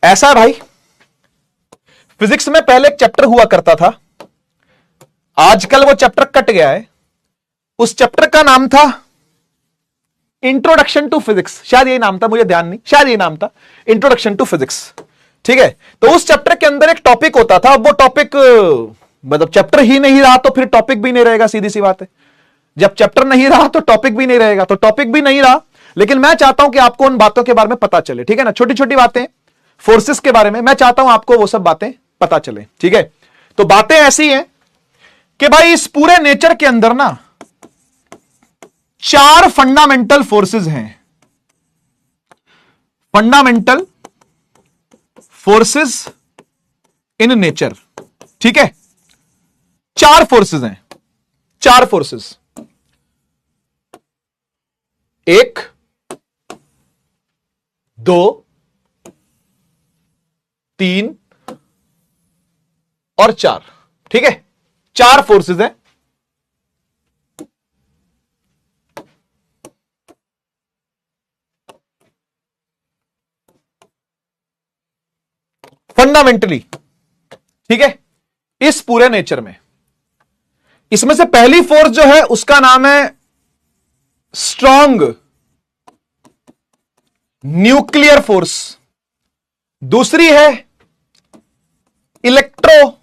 S1: ऐसा है भाई, फिजिक्स में पहले एक चैप्टर हुआ करता था, आजकल वो चैप्टर कट गया है। उस चैप्टर का नाम था इंट्रोडक्शन टू फिजिक्स। शायद यही नाम था, मुझे ध्यान नहीं, शायद यही नाम था, इंट्रोडक्शन टू फिजिक्स। ठीक है? तो उस चैप्टर के अंदर एक टॉपिक होता था। वो टॉपिक मतलब चैप्टर ही नहीं रहा तो फिर टॉपिक भी नहीं रहेगा, सीधी सी बात है। जब चैप्टर नहीं रहा तो टॉपिक भी नहीं रहेगा, तो टॉपिक भी नहीं रहा। लेकिन मैं चाहता हूं कि आपको उन बातों के बारे में पता चले। ठीक है ना? छोटी छोटी बातें, फोर्सेस के बारे में मैं चाहता हूं आपको वो सब बातें पता चले। ठीक है? तो बातें ऐसी हैं कि भाई इस पूरे नेचर के अंदर ना 4 फंडामेंटल फोर्सेस हैं। Fundamental forces in nature. ठीक है? 4 फोर्सेस हैं, 4 फोर्सेस। 1, 2, 3 और 4। ठीक है, 4 फोर्सेस हैं। फंडामेंटली, ठीक है, इस पूरे नेचर में इसमें से पहली फोर्स जो है उसका नाम है स्ट्रॉन्ग न्यूक्लियर फोर्स, दूसरी है इलेक्ट्रो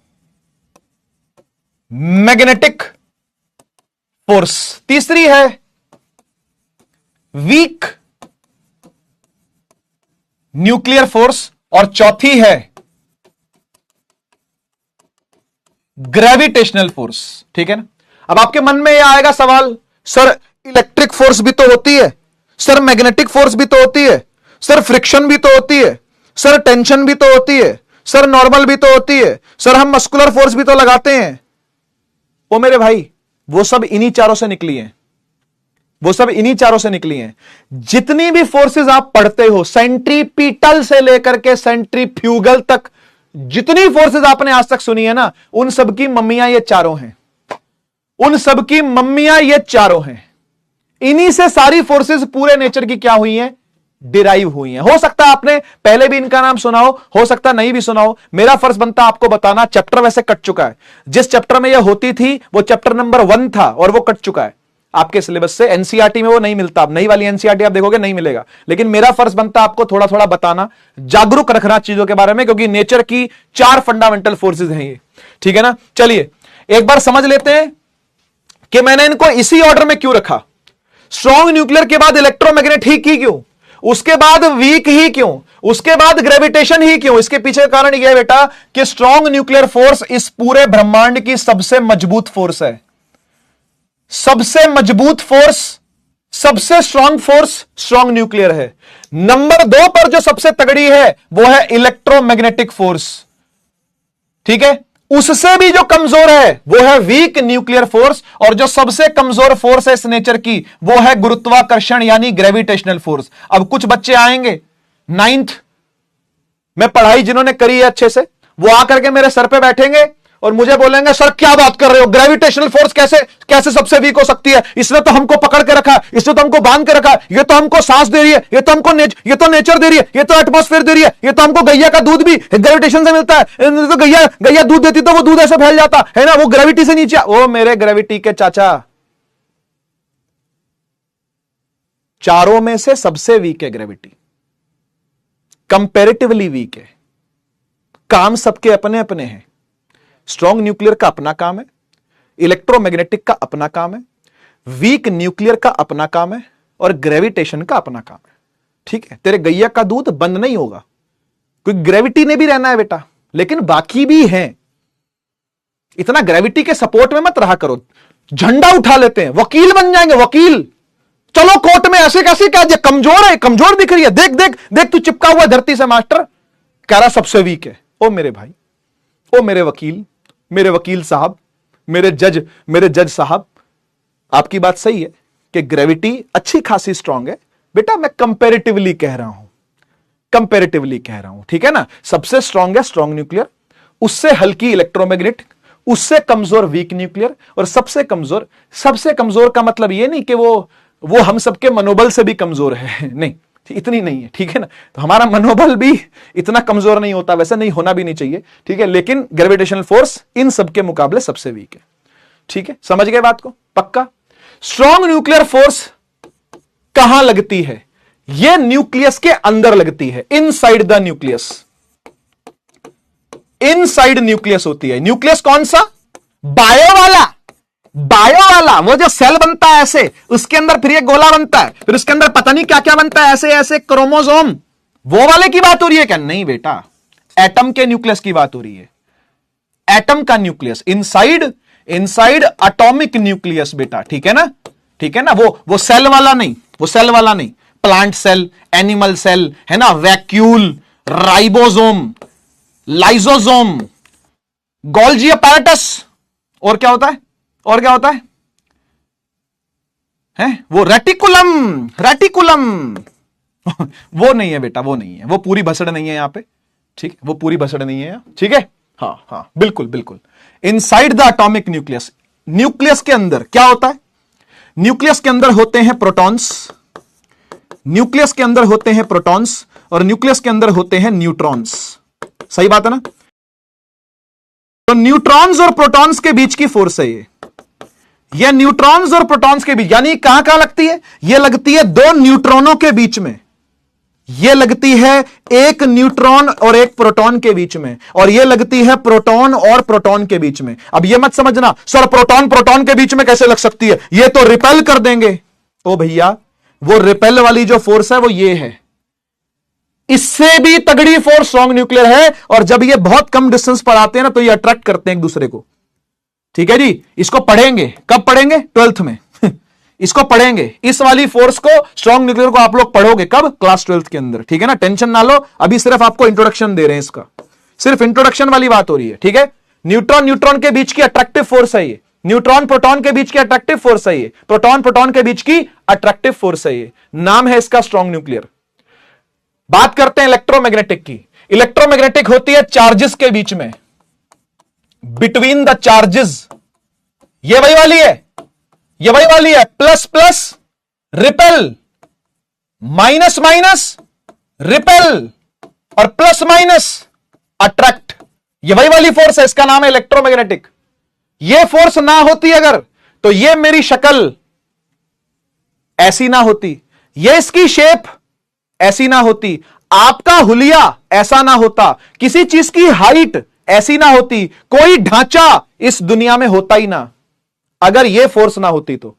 S1: मैग्नेटिक फोर्स, तीसरी है वीक न्यूक्लियर फोर्स और चौथी है ग्रेविटेशनल फोर्स। ठीक है ना। अब आपके मन में यह आएगा सवाल, सर इलेक्ट्रिक फोर्स भी तो होती है, सर मैग्नेटिक फोर्स भी तो होती है, सर फ्रिक्शन भी तो होती है, सर टेंशन भी तो होती है, सर नॉर्मल भी तो होती है, सर हम मस्कुलर फोर्स भी तो लगाते हैं। ओ मेरे भाई, वो सब इन्हीं चारों से निकली हैं, वो सब इन्हीं चारों से निकली हैं। जितनी भी फोर्सेस आप पढ़ते हो, सेंट्रीपिटल से लेकर के सेंट्रीफ्यूगल तक, जितनी फोर्सेस आपने आज तक सुनी है ना, उन सब की मम्मियां ये चारों हैं, उन सब की मम्मियां ये चारों हैं। इन्हीं से सारी फोर्सेस पूरे नेचर की क्या हुई हैं, डिराइव हुई हैं। हो सकता है आपने पहले भी इनका नाम सुना हो सकता नहीं भी सुना हो। मेरा फर्ज बनता आपको बताना। चैप्टर वैसे कट चुका है, जिस चैप्टर में यह होती थी वो चैप्टर नंबर 1 था और वो कट चुका है आपके सिलेबस से। एनसीईआरटी में वो नहीं मिलता, अब नई वाली एनसीईआरटी आप देखोगे नहीं मिलेगा। लेकिन मेरा फर्ज बनता आपको थोड़ा थोड़ा बताना, जागरूक रखना चीजों के बारे में, क्योंकि नेचर की 4 फंडामेंटल फोर्सेज हैं ये। ठीक है ना। चलिए एक बार समझ लेते हैं कि मैंने इनको इसी ऑर्डर में क्यों रखा। स्ट्रॉन्ग न्यूक्लियर के बाद इलेक्ट्रोमैग्नेट ही क्यों, उसके बाद वीक ही क्यों, उसके बाद ग्रेविटेशन ही क्यों। इसके पीछे कारण यह बेटा कि स्ट्रॉन्ग न्यूक्लियर फोर्स इस पूरे ब्रह्मांड की सबसे मजबूत फोर्स है, सबसे मजबूत फोर्स, सबसे स्ट्रांग फोर्स स्ट्रांग न्यूक्लियर है। नंबर 2 पर जो सबसे तगड़ी है वो है इलेक्ट्रोमैग्नेटिक फोर्स। ठीक है, उससे भी जो कमजोर है वो है वीक न्यूक्लियर फोर्स, और जो सबसे कमजोर फोर्स है इस नेचर की वो है गुरुत्वाकर्षण यानी ग्रेविटेशनल फोर्स। अब कुछ बच्चे आएंगे 9th में पढ़ाई जिन्होंने करी है अच्छे से, वो आकर के मेरे सर पे बैठेंगे और मुझे बोलेंगे सर क्या बात कर रहे हो, ग्रेविटेशनल फोर्स कैसे कैसे सबसे वीक हो सकती है, इसने तो हमको पकड़ के रखा, इसने तो हमको बांध के रखा, ये तो हमको सांस दे रही है, ये तो हमको ये तो नेचर दे रही है, ये तो एटमॉस्फेयर दे रही है, ये तो हमको गैया का दूध भी ग्रेविटेशन से मिलता है, तो गैया दूध देती तो वो दूध ऐसे फैल जाता है ना, वो ग्रेविटी से नीचे। ओ मेरे ग्रेविटी के चाचा, चारों में से सबसे वीक है ग्रेविटी, कंपैरेटिवली वीक है। काम सबके अपने अपने हैं। स्ट्रॉन्ग न्यूक्लियर का अपना काम है, इलेक्ट्रोमैग्नेटिक का अपना काम है, वीक न्यूक्लियर का अपना काम है, और ग्रेविटेशन का अपना काम है। ठीक है, तेरे गैया का दूध बंद नहीं होगा, क्योंकि ग्रेविटी ने भी रहना है बेटा, लेकिन बाकी भी हैं। इतना ग्रेविटी के सपोर्ट में मत रहा करो, झंडा उठा लेते हैं, वकील बन जाएंगे, वकील। चलो कोर्ट में ऐसे कैसे, क्या कमजोर है, कमजोर दिख रही है, देख देख देख तू चिपका हुआ धरती से मास्टर, कह रहा सबसे वीक है। ओ मेरे भाई, ओ मेरे वकील, मेरे वकील साहब, मेरे जज साहब, आपकी बात सही है कि ग्रेविटी अच्छी खासी स्ट्रांग है बेटा, मैं कंपैरेटिवली कह रहा हूं, कंपैरेटिवली कह रहा हूं। ठीक है ना। सबसे स्ट्रांग है स्ट्रांग न्यूक्लियर, उससे हल्की इलेक्ट्रोमैग्नेटिक, उससे कमजोर वीक न्यूक्लियर, और सबसे कमजोर का मतलब यह नहीं कि वो हम सबके मनोबल से भी कमजोर है, नहीं, इतनी नहीं है। ठीक है ना। तो हमारा मनोबल भी इतना कमजोर नहीं होता, वैसे नहीं होना भी नहीं चाहिए। ठीक है, लेकिन ग्रेविटेशनल फोर्स इन सबके मुकाबले सबसे वीक है। ठीक है, समझ गए बात को पक्का। स्ट्रॉन्ग न्यूक्लियर फोर्स कहां लगती है, यह न्यूक्लियस के अंदर लगती है, inside the nucleus, inside nucleus होती है। न्यूक्लियस कौन सा, बायो वाला, वो जो सेल बनता है ऐसे, उसके अंदर फिर एक गोला बनता है, फिर उसके अंदर पता नहीं क्या क्या बनता है, ऐसे ऐसे क्रोमोसोम, वो वाले की बात हो रही है क्या, नहीं बेटा, एटम के न्यूक्लियस की बात हो रही है, एटम का न्यूक्लियस, इनसाइड एटॉमिक न्यूक्लियस बेटा। ठीक है ना, ठीक है ना। वो सेल वाला नहीं, वो सेल वाला नहीं, प्लांट सेल, एनिमल सेल है ना, vacuole, ribosome, lysosome, Golgi apparatus, और क्या होता है, और क्या होता है वो रेटिकुलम वो नहीं है बेटा, वो नहीं है, वो पूरी भसड़ नहीं है यहां पे। ठीक है, वो पूरी भसड़ नहीं है, ठीक है। हाँ हाँ, बिल्कुल बिल्कुल। Inside the atomic nucleus, nucleus के अंदर क्या होता है? न्यूक्लियस के अंदर होते हैं प्रोटॉन्स, न्यूक्लियस के अंदर होते हैं प्रोटॉन्स, और न्यूक्लियस के अंदर होते हैं न्यूट्रॉन्स। सही बात है ना? तो न्यूट्रॉन्स और प्रोटॉन्स के बीच की फोर्स है ये न्यूट्रॉन्स और प्रोटॉन्स के बीच, यानी कहां कहां लगती है? ये लगती है दो न्यूट्रॉनों के बीच में, ये लगती है एक न्यूट्रॉन और एक प्रोटॉन के बीच में, और ये लगती है प्रोटॉन और प्रोटॉन के बीच में। अब ये मत समझना सर प्रोटॉन प्रोटॉन के बीच में कैसे लग सकती है, ये तो रिपेल कर देंगे। ओ भैया, वो रिपेल वाली जो फोर्स है वो ये है, इससे भी तगड़ी फोर्स स्ट्रॉन्ग न्यूक्लियर है, और जब ये बहुत कम डिस्टेंस पर आते हैं ना तो ये अट्रैक्ट करते हैं एक दूसरे को। ठीक है जी, इसको पढ़ेंगे, कब पढ़ेंगे? 12th में इसको पढ़ेंगे, इस वाली फोर्स को, स्ट्रॉन्ग न्यूक्लियर को आप लोग पढ़ोगे कब? क्लास 12th के अंदर। ठीक है ना, टेंशन ना लो, अभी सिर्फ आपको इंट्रोडक्शन दे रहे हैं, इसका सिर्फ इंट्रोडक्शन वाली बात हो रही है। ठीक है, न्यूट्रॉन न्यूट्रॉन के बीच की अट्रैक्टिव फोर्स है ये, न्यूट्रॉन प्रोटॉन के बीच की अट्रैक्टिव फोर्स है ये, प्रोटॉन प्रोटॉन के बीच की अट्रैक्टिव फोर्स है ये, नाम है इसका स्ट्रॉन्ग न्यूक्लियर। बात करते हैं इलेक्ट्रोमैग्नेटिक की। इलेक्ट्रोमैग्नेटिक होती है चार्जेस के बीच में, बिटवीन द चार्जेस। ये वही वाली है, ये वही वाली है, plus plus repel, minus minus repel, और प्लस माइनस अट्रैक्ट। ये वही वाली फोर्स है, इसका नाम है इलेक्ट्रोमैग्नेटिक। ये फोर्स ना होती अगर, तो ये मेरी शक्ल ऐसी ना होती, ये इसकी शेप ऐसी ना होती, आपका हुलिया ऐसा ना होता, किसी चीज की हाइट ऐसी ना होती, कोई ढांचा इस दुनिया में होता ही ना अगर ये फोर्स ना होती। तो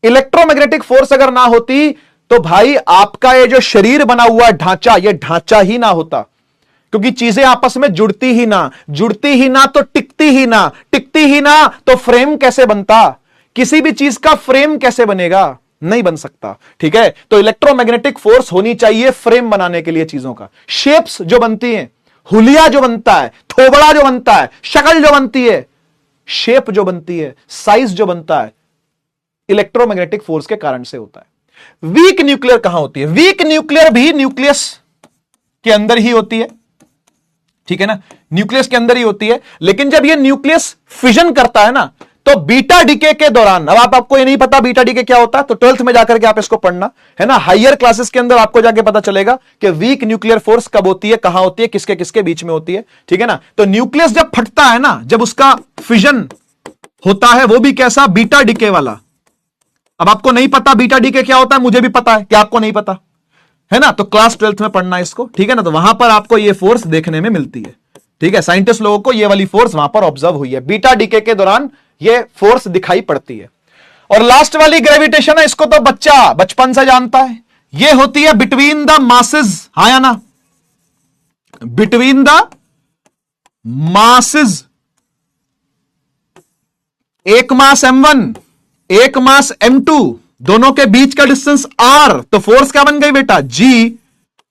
S1: इलेक्ट्रोमैग्नेटिक फोर्स अगर ना होती तो भाई आपका ये जो शरीर बना हुआ ढांचा, ये ढांचा ही ना होता, क्योंकि चीजें आपस में जुड़ती ही ना, जुड़ती ही ना तो टिकती ही ना, टिकती ही ना तो फ्रेम कैसे बनता? किसी भी चीज का फ्रेम कैसे बनेगा? नहीं बन सकता। ठीक है, तो इलेक्ट्रोमैग्नेटिक फोर्स होनी चाहिए फ्रेम बनाने के लिए चीजों का, शेप्स जो बनती हैं, हुलिया जो बनता है, थोबड़ा जो बनता है, शक्ल जो बनती है, शेप जो बनती है, साइज जो बनता है, इलेक्ट्रोमैग्नेटिक फोर्स के कारण से होता है। वीक न्यूक्लियर कहां होती है? वीक न्यूक्लियर भी न्यूक्लियस के अंदर ही होती है। ठीक है ना, न्यूक्लियस के अंदर ही होती है, लेकिन जब ये न्यूक्लियस फिजन करता है ना, तो बीटा डीके के दौरान, अब आपको ये नहीं पता बीटा डीके क्या होता है, तो 12th में जाकर के आप इसको पढ़ना है ना, हायर क्लासेस के अंदर आपको जाके पता चलेगा कि वीक न्यूक्लियर फोर्स कब होती है, कहां होती है, किसके किसके बीच में होती है। ठीक है ना, तो न्यूक्लियस जब फटता है ना, जब उसका फिजन होता है, वो भी कैसा? बीटा डीके वाला। अब आपको नहीं पता बीटा डीके क्या होता है, मुझे भी पता है कि आपको नहीं पता है ना, तो क्लास 12th में पढ़ना इसको। ठीक है ना, तो वहां पर आपको ये फोर्स देखने में मिलती है। ठीक है, साइंटिस्ट लोगों को ये वाली फोर्स वहां पर ऑब्जर्व हुई है, बीटा डीके के दौरान ये फोर्स दिखाई पड़ती है। और लास्ट वाली ग्रेविटेशन है, इसको तो बच्चा बचपन से जानता है, ये होती है बिटवीन द मासेस। हाँ या ना, बिटवीन द मासेस, एक मास m1, एक मास m2, दोनों के बीच का डिस्टेंस r, तो फोर्स क्या बन गई बेटा? G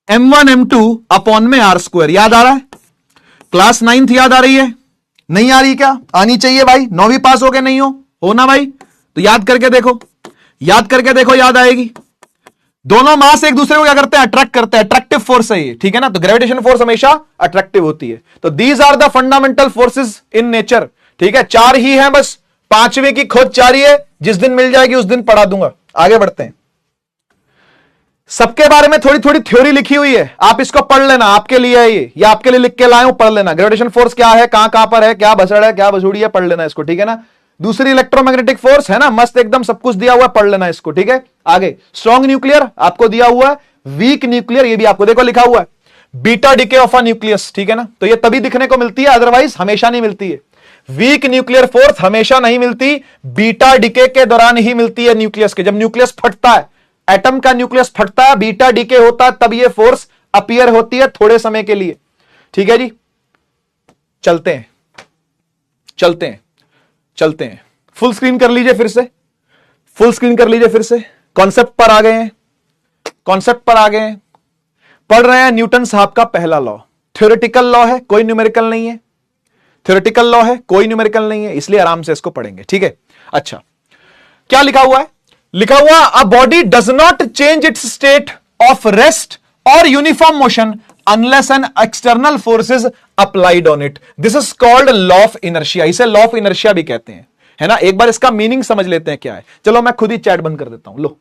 S1: m1 m2 अपॉन में r²। याद आ रहा है? क्लास 9th याद आ रही है? नहीं आ रही क्या? आनी चाहिए भाई, 9वीं पास हो गए, नहीं हो ना भाई? तो याद करके देखो, याद करके देखो, याद आएगी। दोनों मास एक दूसरे को क्या करते हैं? अट्रैक्ट करते हैं, अट्रैक्टिव फोर्स है ये। ठीक है ना, तो ग्रेविटेशन फोर्स हमेशा अट्रैक्टिव होती है। तो these are the fundamental forces in nature. ठीक है, 4 ही हैं बस, 5वीं की खोज जारी है, जिस दिन मिल जाएगी उस दिन पढ़ा दूंगा। आगे बढ़ते हैं, सबके बारे में थोड़ी थोड़ी थ्योरी लिखी हुई है, आप इसको पढ़ लेना, आपके लिए है ये, या आपके लिए लिख के लाए हूं, पढ़ लेना। ग्रेविटेशन फोर्स क्या है, कहां कहां पर है, क्या भसड़ है, क्या भसूड़ी है, पढ़ लेना इसको। ठीक है ना, दूसरी इलेक्ट्रोमैग्नेटिक फोर्स है ना, मस्त एकदम सब कुछ दिया हुआ है, पढ़ लेना इसको। ठीक है, आगे स्ट्रॉन्ग न्यूक्लियर आपको दिया हुआ है, वीक न्यूक्लियर ये भी आपको देखो लिखा हुआ है, beta decay of a nucleus. ठीक है ना, तो ये तभी दिखने को मिलती है, अदरवाइज हमेशा नहीं मिलती है। वीक न्यूक्लियर फोर्स हमेशा नहीं मिलती, बीटा डीके के दौरान ही मिलती है न्यूक्लियस के। जब न्यूक्लियस फटता है, एटम का न्यूक्लियस फटता है, बीटा डीके होता है, तब ये फोर्स अपीयर होती है थोड़े समय के लिए। ठीक है जी, चलते हैं चलते हैं चलते हैं, फुल स्क्रीन कर लीजिए फिर से, फुल स्क्रीन कर लीजिए फिर से। कॉन्सेप्ट पर आ गए हैं, कॉन्सेप्ट पर आ गए हैं, पढ़ रहे हैं न्यूटन साहब का पहला लॉ। थ्योरेटिकल लॉ है, कोई न्यूमेरिकल नहीं है, थ्योरेटिकल लॉ है, कोई न्यूमेरिकल नहीं है, इसलिए आराम से इसको पढ़ेंगे। ठीक है, अच्छा क्या लिखा हुआ है? लिखा हुआ a body does not change its state of rest और uniform motion unless an external force is applied on it. This is called law of inertia. इसे law of inertia भी कहते हैं, है ना। एक बार इसका मीनिंग समझ लेते हैं क्या है। चलो मैं खुद ही चैट बंद कर देता हूं, लो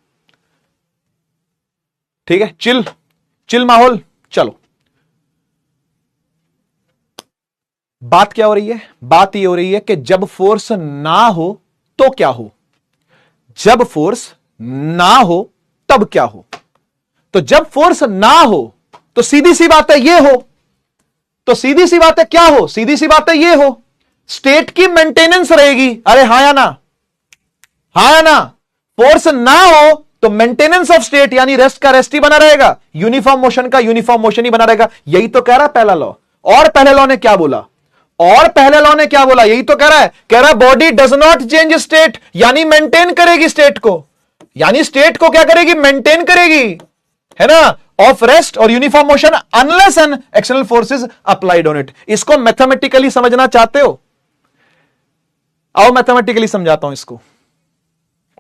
S1: ठीक है, चिल चिल माहौल। चलो बात क्या हो रही है? बात ये हो रही है कि जब फोर्स ना हो तो क्या हो, जब फोर्स ना हो तब क्या हो। तो जब फोर्स ना हो तो सीधी सी बात है ये हो, तो सीधी सी बात है क्या हो, सीधी सी बात है ये हो, स्टेट की मेंटेनेंस रहेगी। अरे हां या ना, हां या ना। फोर्स ना हो तो मेंटेनेंस ऑफ स्टेट यानी रेस्ट का रेस्ट ही बना रहेगा, यूनिफॉर्म मोशन का यूनिफॉर्म मोशन ही बना रहेगा। यही तो कह रहा है पहला लॉ। और पहले लॉ ने क्या बोला, और पहले लॉ ने क्या बोला, यही तो कह रहा है body does not change state, यानी मेंटेन करेगी स्टेट को, यानी स्टेट को क्या करेगी, मेंटेन करेगी, है ना, ऑफ रेस्ट और uniform motion unless an external forces applied on it. इसको मैथमेटिकली समझना चाहते हो? आओ मैथमेटिकली समझाता हूं इसको।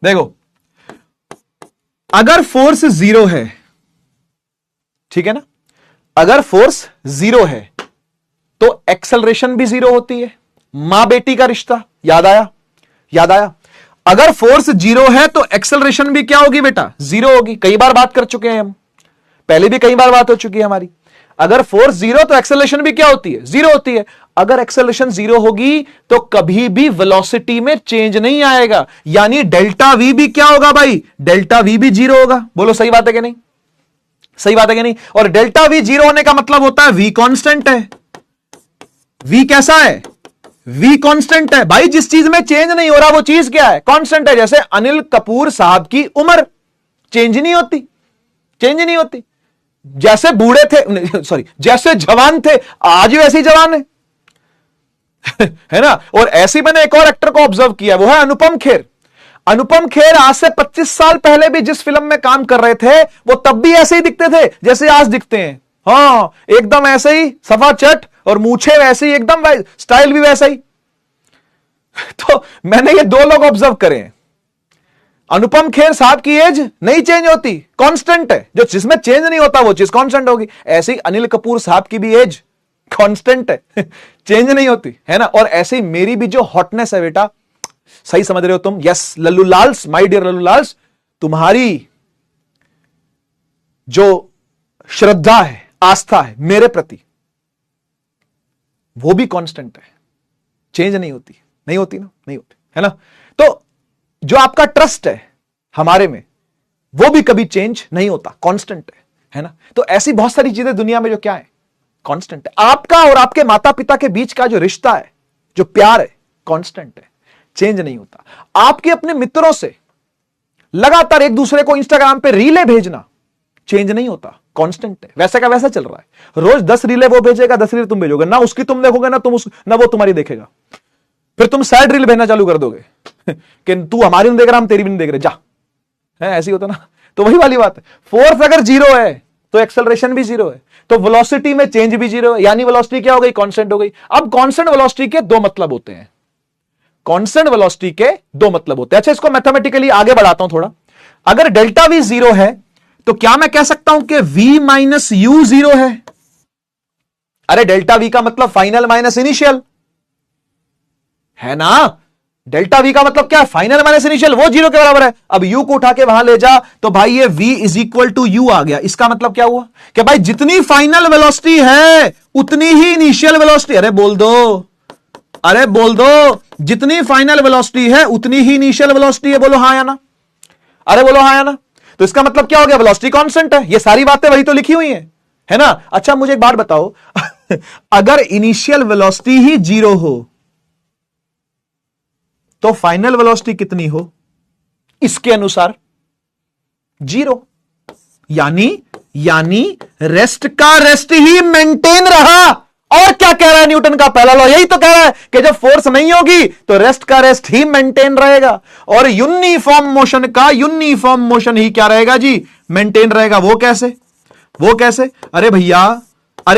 S1: देखो अगर फोर्स जीरो है, ठीक है ना, अगर फोर्स जीरो है तो एक्सेलरेशन भी जीरो होती है। मां बेटी का रिश्ता याद आया, याद आया। अगर फोर्स जीरो है तो एक्सेलरेशन भी क्या होगी बेटा, जीरो होगी। कई बार बात कर चुके हैं हम, पहले भी कई बार बात हो चुकी है हमारी। अगर फोर्स जीरो तो एक्सेलरेशन भी क्या होती है, जीरो होती है। अगर एक्सेलरेशन जीरो होगी तो कभी भी वेलोसिटी में चेंज नहीं आएगा, यानी डेल्टा वी भी क्या होगा भाई, डेल्टा वी भी जीरो होगा। बोलो सही बात है कि नहीं, सही बात है कि नहीं। और डेल्टा वी जीरो होने का मतलब होता है वी कांस्टेंट है। वी कैसा है, वी कांस्टेंट है भाई। जिस चीज में चेंज नहीं हो रहा वो चीज क्या है, कांस्टेंट है। जैसे अनिल कपूर साहब की उम्र चेंज नहीं होती, चेंज नहीं होती। जैसे बूढ़े थे, सॉरी जैसे जवान थे आज भी वैसे ही जवान है है ना। और ऐसे मैंने एक और एक्टर को ऑब्जर्व किया, वो है अनुपम खेर। अनुपम खेर आज से 25 साल पहले भी जिस फिल्म में काम कर रहे थे वो तब भी ऐसे ही दिखते थे जैसे आज दिखते हैं। हाँ एकदम ऐसे ही सफा चट और मूछे वैसे ही एकदम, स्टाइल भी वैसा ही। तो मैंने ये दो लोग ऑब्जर्व करे हैं। अनुपम खेर साहब की एज नहीं चेंज होती, कांस्टेंट है। जो जिसमें चेंज नहीं होता वो चीज कांस्टेंट होगी। ऐसे ही अनिल कपूर साहब की भी एज कांस्टेंट है चेंज नहीं होती, है ना। और ऐसे ही मेरी भी जो हॉटनेस है बेटा, सही समझ रहे हो तुम। यस लल्लू लाल्स, माय डियर लल्लू लाल्स, तुम्हारी जो श्रद्धा है, आस्था है मेरे प्रति, वो भी कांस्टेंट है, चेंज नहीं होती, नहीं होती ना, नहीं होती, है ना। तो जो आपका ट्रस्ट है हमारे में वो भी कभी चेंज नहीं होता, कांस्टेंट है ना। तो ऐसी बहुत सारी चीजें दुनिया में जो क्या है, कांस्टेंट है। आपका और आपके माता पिता के बीच का जो रिश्ता है, जो प्यार है, कांस्टेंट है, चेंज नहीं होता। आपके अपने मित्रों से लगातार एक दूसरे को इंस्टाग्राम पे रीले भेजना, चेंज नहीं होता, कांस्टेंट है। वैसे का वैसा चल रहा है। रोज 10 रीले वो भेजेगा, 10 रीले तुम भेजोगे ना, उसकी तुम देखोगे ना, ना वो तुम्हारी देखेगा। फिर तुम सैड रील भेजना चालू कर दोगे कि तू हमारी नहीं देख रहा, हम तेरी भी नहीं देख रहे, जा, है ऐसी होता ना। तो वही वाली बात है, फोर्स अगर जीरो है तो एक्सेलरेशन भी जीरो है, तो वेलोसिटी में चेंज भी जीरो है, यानी वेलोसिटी क्या हो गई, कांस्टेंट हो गई। अब कांस्टेंट वेलोसिटी के दो मतलब होते हैं, कांस्टेंट वेलोसिटी के दो मतलब होते हैं। अच्छा इसको मैथमेटिकली आगे बढ़ाता हूं थोड़ा। अगर डेल्टा वी जीरो है तो क्या मैं कह सकता हूं कि v माइनस यू जीरो है? अरे डेल्टा वी का मतलब फाइनल माइनस इनिशियल है ना। डेल्टा वी का मतलब क्या है, फाइनल माइनस इनिशियल, वो जीरो के बराबर है। अब यू को उठा के वहां ले जा तो भाई ये v is equal to U आ गया। इसका मतलब क्या हुआ कि भाई जितनी फाइनल वेलोसिटी है उतनी ही इनिशियल वेलोसिटी। अरे बोल दो, अरे बोल दो, जितनी फाइनल वेलोसिटी है उतनी ही इनिशियल वेलोसिटी है। बोलो हाँ या ना, अरे बोलो हाँ या ना। तो इसका मतलब क्या हो गया, वेलोसिटी कांस्टेंट है। ये सारी बातें वही तो लिखी हुई है ना। अच्छा मुझे एक बात बताओ अगर इनिशियल वेलोसिटी ही जीरो हो तो फाइनल वेलोसिटी कितनी हो, इसके अनुसार जीरो। यानी रेस्ट का रेस्ट ही मेंटेन रहा। और क्या कह रहा है न्यूटन का पहला लॉ, यही तो कह रहा है कि जब फोर्स नहीं होगी तो रेस्ट का रेस्ट ही मेंटेन रहेगा और यूनिफॉर्म मोशन का यूनिफॉर्म मोशन ही क्या रहेगा जी, मेंटेन रहेगा। वो कैसे, वो कैसे? अरे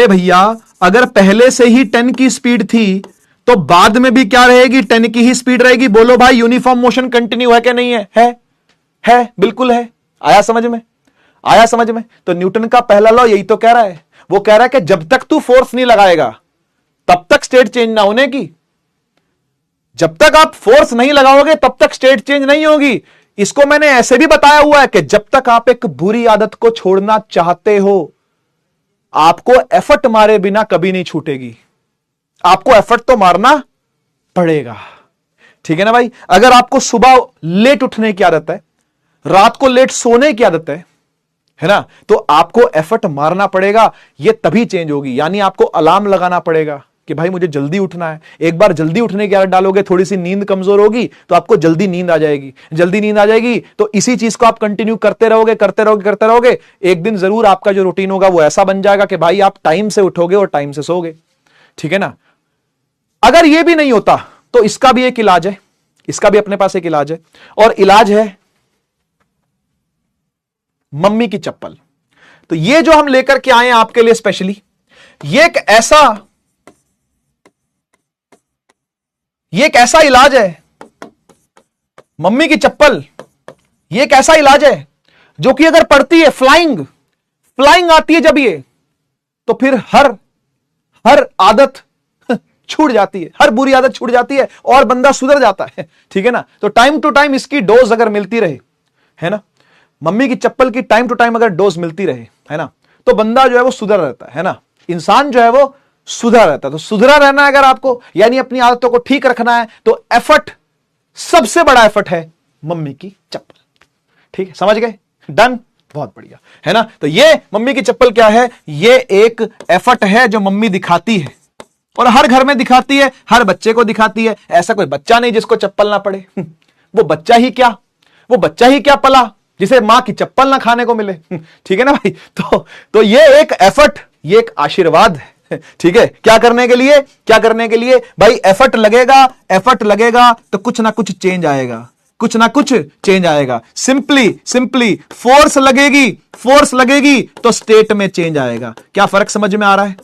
S1: भैया अगर पहले से ही 10 की स्पीड थी तो बाद में भी क्या रहेगी, 10 की ही स्पीड रहेगी। बोलो भाई यूनिफॉर्म मोशन कंटिन्यू है क्या नहीं है? है बिल्कुल है। आया समझ में, आया समझ में। तो न्यूटन का पहला लॉ यही तो कह रहा है। वो कह रहा है कि जब तक तू फोर्स नहीं लगाएगा तब तक स्टेट चेंज ना होने की। जब तक आप फोर्स नहीं लगाओगे तब तक स्टेट चेंज नहीं होगी। इसको मैंने ऐसे भी बताया हुआ है कि जब तक आप एक बुरी आदत को छोड़ना चाहते हो, आपको एफर्ट मारे बिना कभी नहीं छूटेगी। आपको एफर्ट तो मारना पड़ेगा, ठीक है ना भाई। अगर आपको सुबह लेट उठने की आदत है, रात को लेट सोने की आदत है ना, तो आपको एफर्ट मारना पड़ेगा, यह तभी चेंज होगी। यानी आपको अलार्म लगाना पड़ेगा कि भाई मुझे जल्दी उठना है। एक बार जल्दी उठने की आदत डालोगे, थोड़ी सी नींद कमजोर होगी तो आपको जल्दी नींद आ जाएगी। जल्दी नींद आ जाएगी तो इसी चीज को आप कंटिन्यू करते रहोगे करते रहोगे करते रहोगे। एक दिन जरूर आपका जो रूटीन होगा वो ऐसा बन जाएगा कि भाई आप टाइम से उठोगे और टाइम से सोओगे, ठीक है ना। अगर ये भी नहीं होता तो इसका भी एक इलाज है, इसका भी अपने पास एक इलाज है, और इलाज है मम्मी की चप्पल। तो ये जो हम लेकर के आए हैं आपके लिए स्पेशली, ये एक ऐसा इलाज है, मम्मी की चप्पल। ये एक ऐसा इलाज है जो कि अगर पड़ती है, फ्लाइंग आती है जब ये, तो फिर हर आदत छूट जाती है, हर बुरी आदत छूट जाती है और बंदा सुधर जाता है, ठीक है ना। तो टाइम टू टाइम इसकी डोज अगर मिलती रहे, है ना, मम्मी की चप्पल की टाइम टू टाइम अगर डोज मिलती रहे, है ना, तो बंदा जो है वो सुधर रहता है ना, इंसान जो है वो सुधरा रहता है। तो सुधरा रहना है अगर आपको, यानी अपनी आदतों को ठीक रखना है, तो एफर्ट, सबसे बड़ा एफर्ट है मम्मी की चप्पल, ठीक है, समझ गए, डन, बहुत बढ़िया, है ना। तो ये मम्मी की चप्पल क्या है, ये एक एफर्ट है जो मम्मी दिखाती है, और हर घर में दिखाती है, हर बच्चे को दिखाती है। ऐसा कोई बच्चा नहीं जिसको चप्पल ना पड़े, वो बच्चा ही क्या पला जिसे मां की चप्पल ना खाने को मिले, ठीक है ना भाई। तो ये एक एफर्ट, ये एक आशीर्वाद है, ठीक है। क्या करने के लिए भाई, एफर्ट लगेगा तो कुछ ना कुछ चेंज आएगा, सिंपली फोर्स लगेगी तो स्टेट में चेंज आएगा। क्या फर्क समझ में आ रहा है?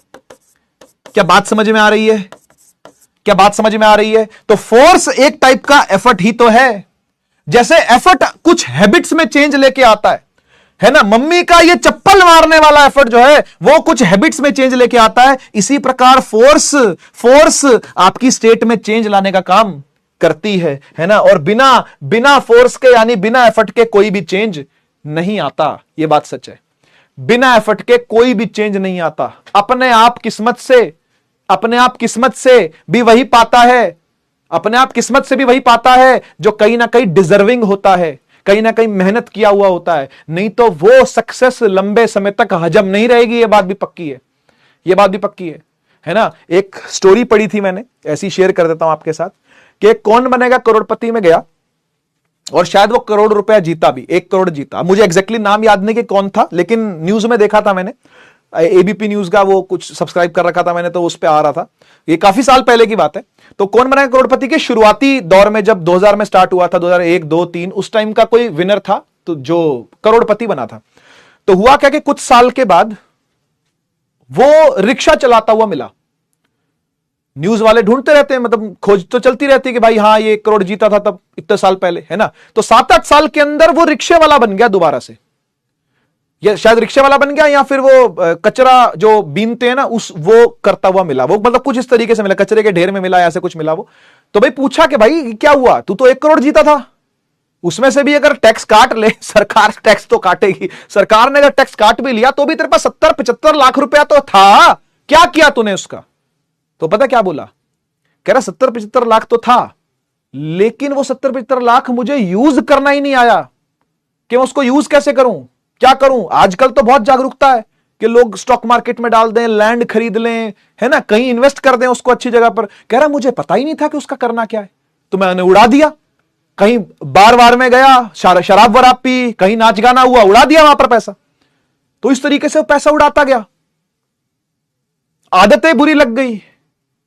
S1: क्या बात समझ में आ रही है? तो फोर्स एक टाइप का एफर्ट ही तो है। जैसे एफर्ट कुछ हैबिट्स में चेंज लेके आता है ना, मम्मी का ये चप्पल मारने वाला एफर्ट जो है वो कुछ हैबिट्स में चेंज लेके आता है। इसी प्रकार फोर्स आपकी स्टेट में चेंज लाने का काम करती है ना। और बिना फोर्स के, यानी बिना एफर्ट के कोई भी चेंज नहीं आता, ये बात सच है। बिना एफर्ट के कोई भी चेंज नहीं आता। अपने आप किस्मत से भी वही पाता है जो कहीं ना कहीं डिजर्विंग होता है, कहीं ना कहीं मेहनत किया हुआ होता है। नहीं तो वो सक्सेस लंबे समय तक हजम नहीं रहेगी। ये बात भी पक्की है ना। एक स्टोरी पढ़ी थी मैंने, ऐसी शेयर कर देता हूं आपके साथ, कि कौन बनेगा करोड़पति में गया और शायद वो करोड़ रुपया जीता भी, 1 करोड़ जीता। मुझे एग्जैक्टली नाम याद नहीं कि कौन था, लेकिन न्यूज में देखा था मैंने, एबीपी न्यूज का वो कुछ सब्सक्राइब कर रखा था मैंने, तो उस पे आ रहा था। ये काफी साल पहले की बात है। तो कौन बनेगा करोड़पति के शुरुआती दौर में, जब 2000 में स्टार्ट हुआ था, 2001, 2, 3, उस टाइम का कोई विनर था तो जो करोड़पति बना था। तो हुआ क्या कि कुछ साल के बाद वो रिक्शा चलाता हुआ मिला। न्यूज वाले ढूंढते रहते हैं, मतलब खोज तो चलती रहती है कि भाई हाँ ये 1 करोड़ जीता था तब इतने साल पहले, है ना। तो 7-8 साल के अंदर वो रिक्शे वाला बन गया दोबारा से, या शायद रिक्शे वाला बन गया, या फिर वो कचरा जो बीनते हैं ना वो करता हुआ मिला। वो मतलब कुछ इस तरीके से मिला, कचरे के ढेर में मिला, ऐसे कुछ मिला वो। तो भाई पूछा कि भाई क्या हुआ, तू तो 1 करोड़ जीता था, उसमें से भी अगर टैक्स काट ले, सरकार टैक्स तो काटेगी, सरकार ने अगर टैक्स काट भी लिया तो भी तेरे पास 70-75 लाख रुपया तो था, क्या किया तूने उसका? तो पता क्या बोला, कह रहा 70-75 लाख तो था, लेकिन वो 70-75 लाख मुझे यूज करना ही नहीं आया कि मैं उसको यूज कैसे करूं, क्या करूं। आजकल तो बहुत जागरूकता है कि लोग स्टॉक मार्केट में डाल दें, लैंड खरीद लें, है ना, कहीं इन्वेस्ट कर दें उसको अच्छी जगह पर। कह रहा मुझे पता ही नहीं था कि उसका करना क्या है, तो मैंने उड़ा दिया। कहीं बार में गया, शराब वराब पी, कहीं नाच गाना हुआ, उड़ा दिया वहां पर पैसा। तो इस तरीके से वो पैसा उड़ाता गया। आदतें बुरी लग गई,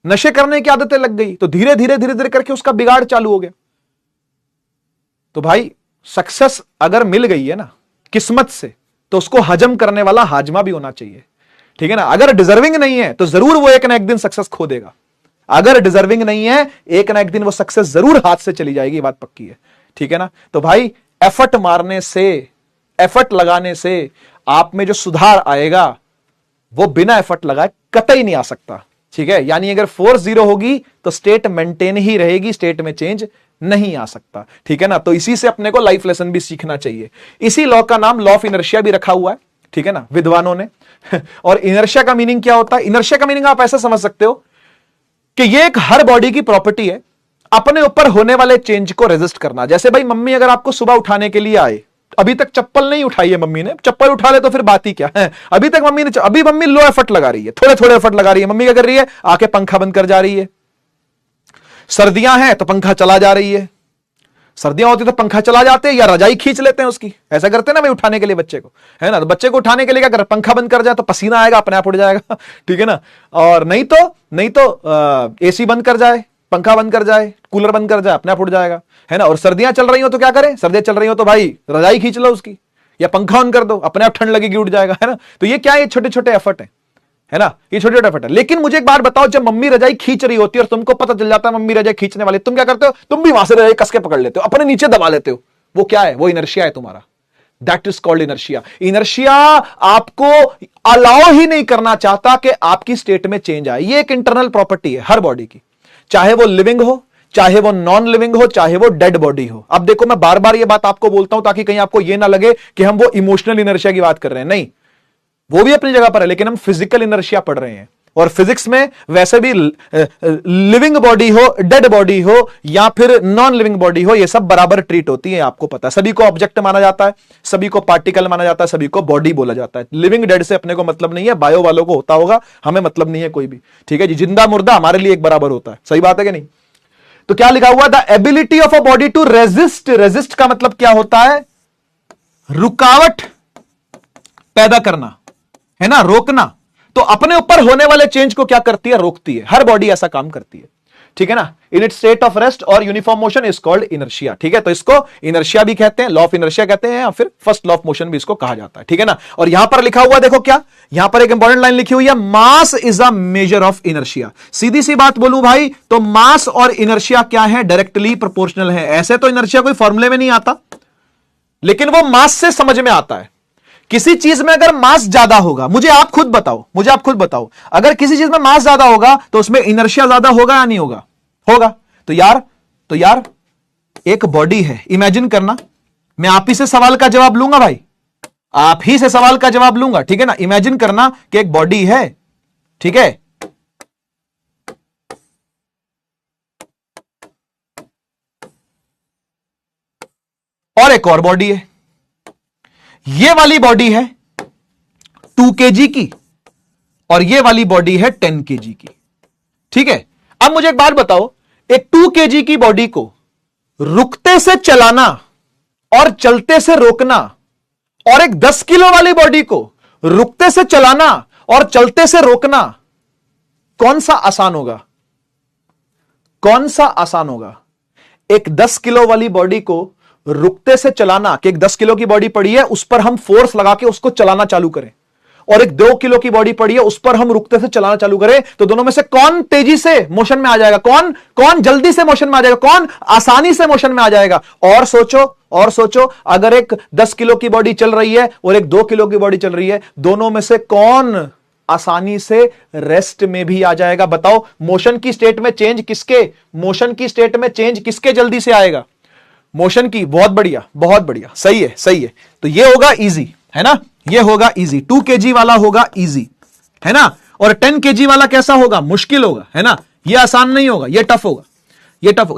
S1: नशे करने की आदतें लग गई, तो धीरे धीरे करके उसका बिगाड़ चालू हो गया। तो भाई सक्सेस अगर मिल गई है ना किस्मत से, तो उसको हजम करने वाला हाजमा भी होना चाहिए, ठीक है ना। अगर डिजर्विंग नहीं है तो जरूर वो एक ना एक दिन सक्सेस खो देगा। अगर डिजर्विंग नहीं है, एक ना एक दिन वो सक्सेस जरूर हाथ से चली जाएगी, बात पक्की है, ठीक है ना। तो भाई एफर्ट मारने से, एफर्ट लगाने से आप में जो सुधार आएगा वो बिना एफर्ट लगाए कतई नहीं आ सकता। ठीक है, यानी अगर फोर्स 0 होगी तो स्टेट मेंटेन ही रहेगी, स्टेट में चेंज नहीं आ सकता। ठीक है ना, तो इसी से अपने को लाइफ लेसन भी सीखना चाहिए। इसी लॉ का नाम लॉ ऑफ इनर्शिया भी रखा हुआ है। ठीक है ना, विद्वानों ने। और इनर्शिया का मीनिंग क्या होता है? इनर्शिया का मीनिंग आप ऐसा समझ सकते हो कि ये एक हर बॉडी की प्रॉपर्टी है, अपने ऊपर होने वाले चेंज को रेजिस्ट करना। जैसे भाई मम्मी अगर आपको सुबह उठाने के लिए आए, अभी तक चप्पल नहीं उठाई है मम्मी ने, चप्पल उठा ले तो फिर बात ही क्या है। अभी तक मम्मी लो एफर्ट लगा रही है, थोड़े थोड़े एफर्ट लगा रही है। मम्मी क्या कर रही है? आके पंखा बंद कर जा रही है। सर्दियां हैं तो पंखा चला जा रही है, सर्दियां होती तो पंखा चला जाते हैं या रजाई खींच लेते हैं उसकी, ऐसा करते हैं ना भाई उठाने के लिए बच्चे को, है ना। तो बच्चे को उठाने के लिए क्या कर, पंखा बंद कर जाए तो पसीना आएगा, अपने आप उठ जाएगा। ठीक है ना। और नहीं तो एसी बंद कर जाए, पंखा बंद कर जाए, कूलर बंद कर जाए, अपने आप उठ जाएगा, है ना। और सर्दियां चल रही हो तो क्या करें? सर्दियां चल रही हो तो भाई रजाई खींच लो उसकी, या पंखा ऑन कर दो, अपने आप ठंड लगेगी, उठ जाएगा, है ना। तो ये क्या है? छोटे छोटे एफर्ट है ना, ये छोटे छोटे एफर्ट है। लेकिन मुझे एक बात बताओ, जब मम्मी रजाई खींच रही होती है और तुमको पता चल जाता है मम्मी रजाई खींचने वाली, तुम क्या करते हो? तुम भी वहां से रजाई कस के पकड़ लेते हो, अपने नीचे दबा लेते हो। वो क्या है? वो इनर्शिया है तुम्हारा। That is called inertia. Inertia आपको अलाउ ही नहीं करना चाहता कि आपकी स्टेट में चेंज आए। ये एक इंटरनल प्रॉपर्टी है हर बॉडी की, चाहे वो लिविंग हो, चाहे वो नॉन लिविंग हो, चाहे वो डेड बॉडी हो। अब देखो, मैं बार बार ये बात आपको बोलता हूं ताकि कहीं आपको ये ना लगे कि हम वो इमोशनल इनर्शिया की बात कर रहे हैं, नहीं, वो भी अपनी जगह पर है, लेकिन हम फिजिकल इनर्शिया पढ़ रहे हैं। और फिजिक्स में वैसे भी लिविंग बॉडी हो, डेड बॉडी हो, या फिर नॉन लिविंग बॉडी हो, ये सब बराबर ट्रीट होती है, आपको पता है। सभी को ऑब्जेक्ट माना जाता है, सभी को पार्टिकल माना जाता है, सभी को बॉडी बोला जाता है। लिविंग डेड से अपने को मतलब नहीं है, बायो वालों को होता होगा, हमें मतलब नहीं है कोई भी। ठीक है जी, जिंदा मुर्दा हमारे लिए एक बराबर होता है। सही बात है कि नहीं? तो क्या लिखा हुआ? The ability of a body to resist. Resist का मतलब क्या होता है? रुकावट पैदा करना, है ना, रोकना। तो अपने ऊपर होने वाले चेंज को क्या करती है? रोकती है। हर बॉडी ऐसा काम करती है। ठीक है ना। In it state of rest और uniform motion is called inertia. ठीक है, तो इसको इनर्शिया भी कहते हैं, लॉ ऑफ इनर्शिया कहते हैं, या फिर फर्स्ट लॉ ऑफ मोशन भी इसको कहा जाता है। ठीक है ना। और यहां पर लिखा हुआ देखो, क्या यहां पर एक इंपॉर्टेंट लाइन लिखी हुई है, mass is a measure of inertia. सीधी सी बात बोलूं भाई, तो मास और इनर्शिया क्या है? डायरेक्टली प्रोपोर्शनल है। ऐसे तो इनर्शिया कोई फॉर्मूले में नहीं आता, लेकिन वो मास से समझ में आता है। किसी चीज में अगर मास ज्यादा होगा, मुझे आप खुद बताओ, अगर किसी चीज में मास ज्यादा होगा तो उसमें इनर्शिया ज्यादा होगा या नहीं होगा? होगा। तो यार एक बॉडी है, इमेजिन करना, मैं आप ही से सवाल का जवाब लूंगा भाई, आप ही से सवाल का जवाब लूंगा। ठीक है ना। इमेजिन करना कि एक बॉडी है, ठीक है, और एक और बॉडी है। ये वाली बॉडी है 2 kg की और ये वाली बॉडी है 10 kg की। ठीक है। अब मुझे एक बात बताओ, एक 2 kg की बॉडी को रुकते से चलाना और चलते से रोकना, और एक 10 किलो वाली बॉडी को रुकते से चलाना और चलते से रोकना, कौन सा आसान होगा? कौन सा आसान होगा? एक 10 किलो वाली बॉडी को रुकते से चलाना, कि एक 10 किलो की बॉडी पड़ी है, उस पर हम फोर्स लगा के उसको चलाना चालू करें, और एक 2 किलो की बॉडी पड़ी है, उस पर हम रुकते से चलाना चालू करें, तो दोनों में से कौन तेजी से मोशन में आ जाएगा? कौन जल्दी से मोशन में आ जाएगा? कौन आसानी से मोशन में आ जाएगा? और सोचो, अगर एक 10 किलो की बॉडी चल रही है और एक 2 किलो की बॉडी चल रही है, दोनों में से कौन आसानी से रेस्ट में भी आ जाएगा? बताओ, मोशन की स्टेट में चेंज किसके जल्दी से आएगा? मोशन की। बहुत बढ़िया, सही है। तो ये होगा इजी, है ना, ये होगा इजी। 2 kg वाला होगा इजी, है ना। और 10 kg वाला कैसा होगा? मुश्किल होगा, है ना। ये आसान नहीं होगा, ये टफ होगा,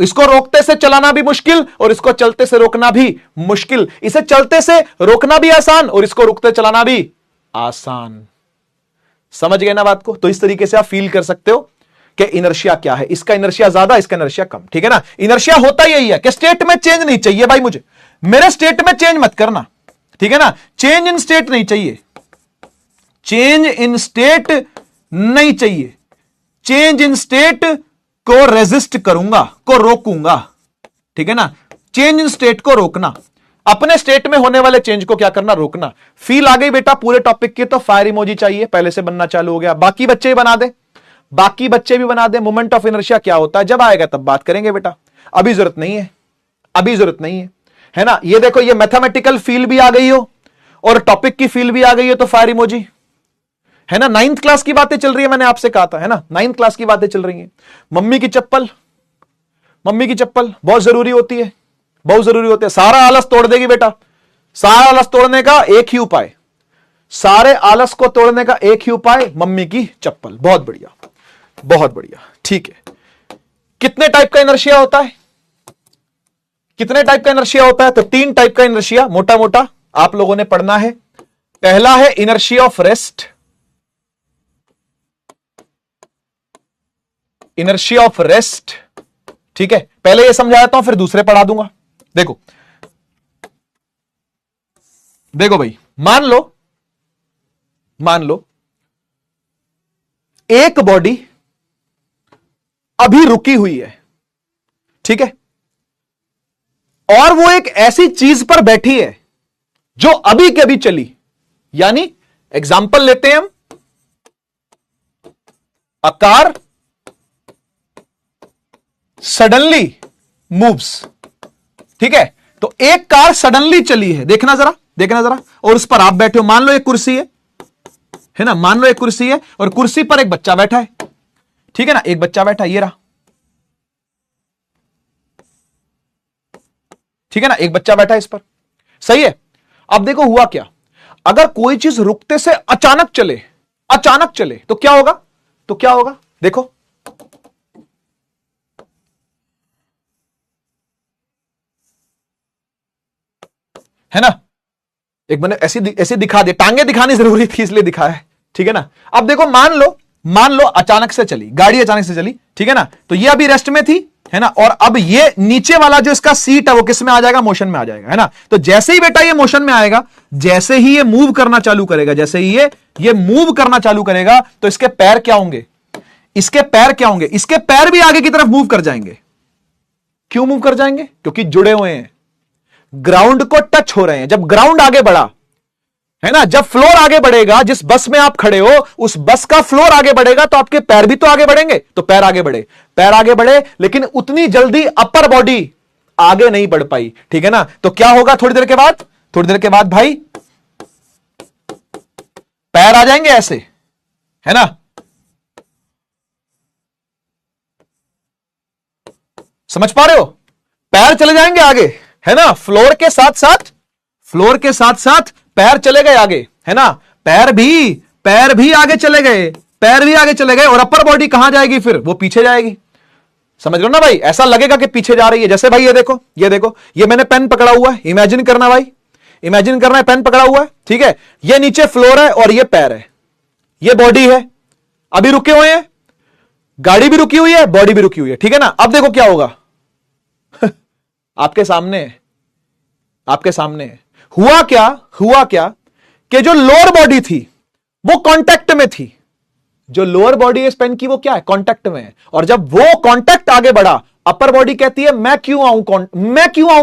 S1: इसको रोकते से चलाना भी मुश्किल और इसको चलते से रोकना भी मुश्किल। इसे चलते से रोकना भी आसान और इसको रुकते चलाना भी आसान। समझ गए ना बात को? तो इस तरीके से आप फील कर सकते हो कि इनर्शिया क्या है। इसका इनर्शिया ज्यादा, इसका इनर्शिया कम। ठीक है ना। इनर्शिया होता यही है कि स्टेट में चेंज नहीं चाहिए भाई, मुझे मेरे स्टेट में चेंज मत करना। ठीक है ना। चेंज इन स्टेट नहीं चाहिए, चेंज इन स्टेट नहीं चाहिए। चेंज इन स्टेट को रेजिस्ट करूंगा, को रोकूंगा। ठीक है ना। चेंज इन स्टेट को रोकना, अपने स्टेट में होने वाले चेंज को क्या करना? रोकना। फील आ गई बेटा पूरे टॉपिक की? तो फायर इमोजी चाहिए, पहले से बनना चालू हो गया। बाकी बच्चे भी बना दे। मोमेंट ऑफ इनर्शिया क्या होता है? जब आएगा तब बात करेंगे बेटा, अभी जरूरत नहीं है ना। ये देखो, ये मैथमेटिकल फील भी आ गई हो और टॉपिक की फील भी आ गई हो, तो फायर इमोजी। है ना, 9th क्लास की बातें चल रही है, मैंने आपसे कहा था, है ना, 9th क्लास की बातें चल रही हैं। मम्मी की चप्पल बहुत जरूरी होती है, बहुत जरूरी होती है। सारा आलस तोड़ देगी बेटा, सारा आलस तोड़ने का एक ही उपाय, सारे आलस को तोड़ने का एक ही उपाय, मम्मी की चप्पल। बहुत बढ़िया, बहुत बढ़िया, ठीक है। कितने टाइप का इनर्शिया होता है, कितने टाइप का इनर्शिया होता है? तो 3 टाइप का इनर्शिया मोटा मोटा आप लोगों ने पढ़ना है। पहला है inertia of rest, inertia of rest, ठीक है। पहले ये समझा देता हूं, फिर दूसरे पढ़ा दूंगा। देखो देखो भाई, मान लो एक बॉडी अभी रुकी हुई है, ठीक है, और वो एक ऐसी चीज पर बैठी है जो अभी के अभी चली। यानी एग्जाम्पल लेते हैं हम, अ कार सडनली मूव्स, ठीक है। तो एक कार सडनली चली है, देखना जरा, और उस पर आप बैठे हो। मान लो एक कुर्सी है ना, मान लो एक कुर्सी है और कुर्सी पर एक बच्चा बैठा है, ठीक है ना, एक बच्चा बैठा है, ये रहा, ठीक है ना, एक बच्चा बैठा है इस पर, सही है। अब देखो हुआ क्या, अगर कोई चीज रुकते से अचानक चले तो क्या होगा? देखो, है ना, एक मैंने ऐसी दिखा दे, टांगे दिखानी जरूरी थी इसलिए दिखाया है, ठीक है ना। अब देखो, मान लो अचानक से चली गाड़ी, अचानक से चली, ठीक है ना, तो ये अभी रेस्ट में थी, है ना, और अब ये नीचे वाला जो इसका सीट है वो किस में आ जाएगा? मोशन में आ जाएगा, है ना। तो जैसे ही बेटा ये मोशन में आएगा, जैसे ही ये मूव करना चालू करेगा, ये मूव करना चालू करेगा, तो इसके पैर क्या होंगे? इसके पैर भी आगे की तरफ मूव कर जाएंगे। क्यों मूव कर जाएंगे? क्योंकि जुड़े हुए हैं, ग्राउंड को टच हो रहे हैं। जब ग्राउंड आगे बढ़ा, है ना, जब फ्लोर आगे बढ़ेगा, जिस बस में आप खड़े हो उस बस का फ्लोर आगे बढ़ेगा, तो आपके पैर भी तो आगे बढ़ेंगे। तो पैर आगे बढ़े, लेकिन उतनी जल्दी अपर बॉडी आगे नहीं बढ़ पाई, ठीक है ना। तो क्या होगा? थोड़ी देर के बाद भाई पैर आ जाएंगे ऐसे, है ना, समझ पा रहे हो? पैर चले जाएंगे आगे, है ना, फ्लोर के साथ साथ पैर चले गए आगे, है ना, पैर भी आगे चले गए, और अपर बॉडी कहां जाएगी? फिर वो पीछे जाएगी। समझ लो ना भाई, ऐसा लगेगा कि पीछे जा रही है। जैसे भाई ये देखो, ये मैंने पेन पकड़ा हुआ है, इमेजिन करना है, पेन पकड़ा हुआ है, ठीक है, ये नीचे फ्लोर है और ये पैर है, ये बॉडी है, अभी रुके हुए हैं, गाड़ी भी रुकी हुई है, बॉडी भी रुकी हुई है, ठीक है ना। अब देखो क्या होगा आपके सामने हुआ क्या कि जो लोअर बॉडी थी वो कांटेक्ट में थी, जो लोअर बॉडी है इस पेन की वो क्या है? कांटेक्ट में है। और जब वो कांटेक्ट आगे बढ़ा, अपर बॉडी कहती है मैं क्यों आऊं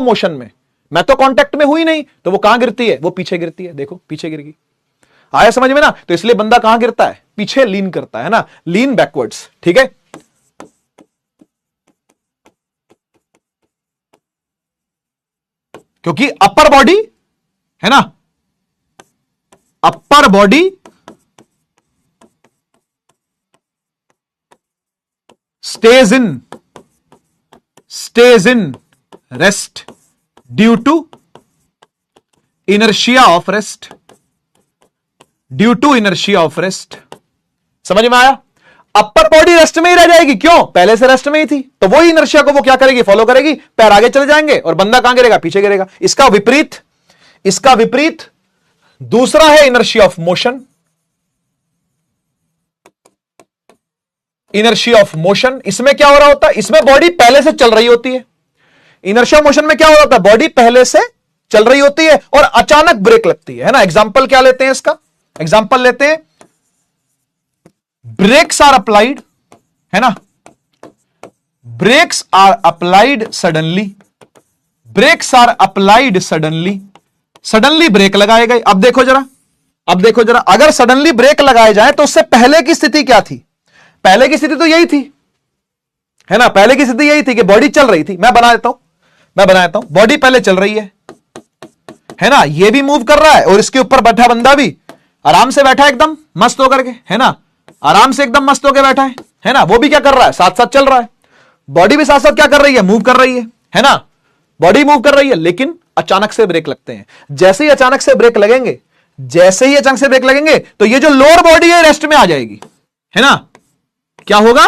S1: मोशन में, मैं तो कांटेक्ट में हुई नहीं। तो वो कहां गिरती है? वो पीछे गिरती है। देखो पीछे गिर गई, आया समझ में ना। तो इसलिए बंदा कहां गिरता है? पीछे लीन करता है ना, लीन बैकवर्ड्स, ठीक है। क्योंकि अपर बॉडी, है ना, upper body stage in rest due to inertia of rest, समझ में आया? अपर बॉडी रेस्ट में ही रह जाएगी, क्यों? पहले से रेस्ट में ही थी। तो वही इनर्शिया को वो क्या करेगी? फॉलो करेगी, पैर आगे चले जाएंगे और बंदा कहां गिरेगा? पीछे गिरेगा। इसका विपरीत दूसरा है इनर्शिया ऑफ मोशन। इसमें क्या हो रहा होता है? इसमें बॉडी पहले से चल रही होती है। इनर्शिया मोशन में क्या हो रहा होता है? बॉडी पहले से चल रही होती है और अचानक ब्रेक लगती है ना। एग्जाम्पल क्या लेते हैं इसका? एग्जाम्पल लेते हैं, ब्रेक्स आर अप्लाइड, है ना, brakes are applied suddenly brake लगाए गए। अब देखो जरा, अगर सडनली ब्रेक लगाए जाए तो उससे पहले की स्थिति क्या थी? पहले की स्थिति तो यही थी, है ना, पहले की स्थिति यही थी कि बॉडी चल रही थी। मैं बना देता हूं, बॉडी पहले चल रही है ना, ये भी मूव कर रहा है और इसके ऊपर बैठा बंदा भी आराम से बैठा है एकदम मस्त होकर के, है ना, आराम से एकदम मस्त होकर बैठा है ना, वो भी क्या कर रहा है, साथ साथ चल रहा है, बॉडी भी साथ साथ क्या कर रही है, मूव कर रही है ना, बॉडी मूव कर रही है, लेकिन अचानक से ब्रेक लगते हैं। जैसे ही अचानक से ब्रेक लगेंगे, जैसे ही अचानक से ब्रेक लगेंगे, तो ये जो लोअर बॉडी है रेस्ट में आ जाएगी, है ना। क्या होगा,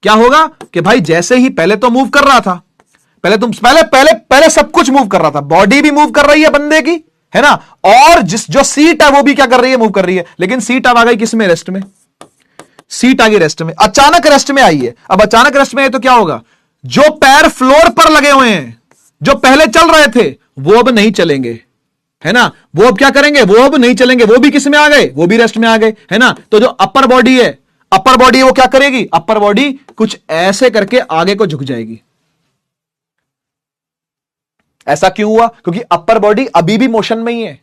S1: क्या होगा कि भाई जैसे ही पहले तो मूव कर रहा था, पहले सब कुछ मूव कर रहा था, बॉडी भी मूव कर रही है बंदे की, है ना, और जो सीट है वो भी क्या कर रही है, मूव कर रही है, लेकिन सीट अब आ गई किस में, रेस्ट में, सीट आ गई रेस्ट में, अचानक रेस्ट में आई है। अब अचानक रेस्ट में आई तो क्या होगा, जो पैर फ्लोर पर लगे हुए हैं, जो पहले चल रहे थे, वो अब नहीं चलेंगे, है ना, वो अब क्या करेंगे, वो अब नहीं चलेंगे, वो भी किस में आ गए, वो भी रेस्ट में आ गए, है ना। तो जो अपर बॉडी है, अपर बॉडी वो क्या करेगी, अपर बॉडी कुछ ऐसे करके आगे को झुक जाएगी। ऐसा क्यों हुआ, क्योंकि अपर बॉडी अभी भी मोशन में ही है,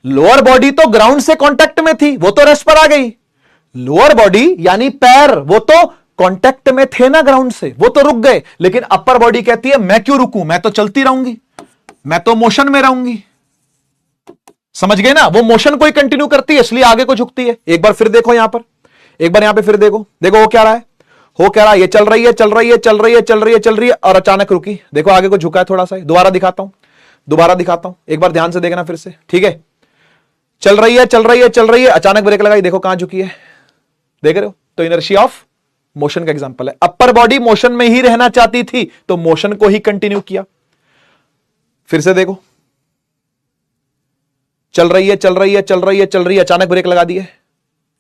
S1: लोअर बॉडी तो ग्राउंड से कांटेक्ट में थी, वो तो रेस्ट पर आ गई। लोअर बॉडी यानी पैर, वो तो कांटेक्ट में थे ना ग्राउंड से, वो तो रुक गए, लेकिन अपर बॉडी कहती है मैं क्यों रुकूं, मैं तो चलती रहूंगी, मैं तो मोशन में रहूंगी। समझ गए ना, वो मोशन को ही कंटिन्यू करती है, इसलिए आगे को झुकती है। एक बार फिर देखो यहां पर, एक बार यहां पे फिर देखो, देखो हो क्या रहा है, हो क्या रहा है, ये चल रही है चल रही है चल रही है चल रही है चल रही है और अचानक रुकी, देखो आगे को झुका है थोड़ा सा, दोबारा दिखाता हूं, दोबारा दिखाता हूं, एक बार ध्यान से देखना फिर से, ठीक है। चल रही है चल रही है चल रही है, अचानक ब्रेक लगाई, देखो कहां झुकी है, देख रहे हो, तो इनर्शिया ऑफ मोशन का एग्जांपल है। अपर बॉडी मोशन में ही रहना चाहती थी, तो मोशन को ही कंटिन्यू किया। फिर से देखो, चल रही है चल रही है चल रही है चल रही है, अचानक ब्रेक लगा दी है,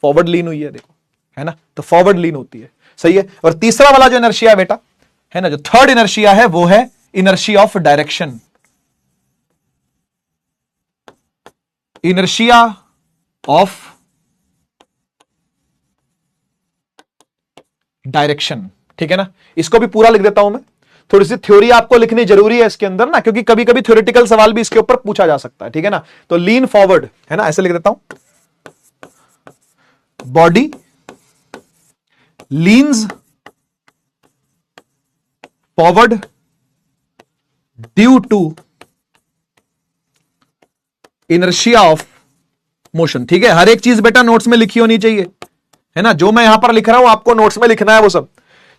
S1: फॉरवर्ड लीन हुई है, देखो, है ना, तो फॉरवर्ड लीन होती है, सही है। और तीसरा वाला जो इनर्शिया है बेटा, है ना, जो थर्ड इनर्शिया है वो है inertia of direction, inertia of direction, ठीक है ना। इसको भी पूरा लिख देता हूं मैं, थोड़ी सी थ्योरी आपको लिखनी जरूरी है इसके अंदर ना, क्योंकि कभी कभी थ्योरेटिकल सवाल भी इसके ऊपर पूछा जा सकता है, ठीक है ना। तो लीन फॉरवर्ड, है ना, ऐसे लिख देता हूं, body leans forward due to inertia of motion, ठीक है। हर एक चीज बेटा नोट्स में लिखी होनी चाहिए, है ना, जो मैं यहां पर लिख रहा हूं आपको नोट्स में लिखना है वो सब।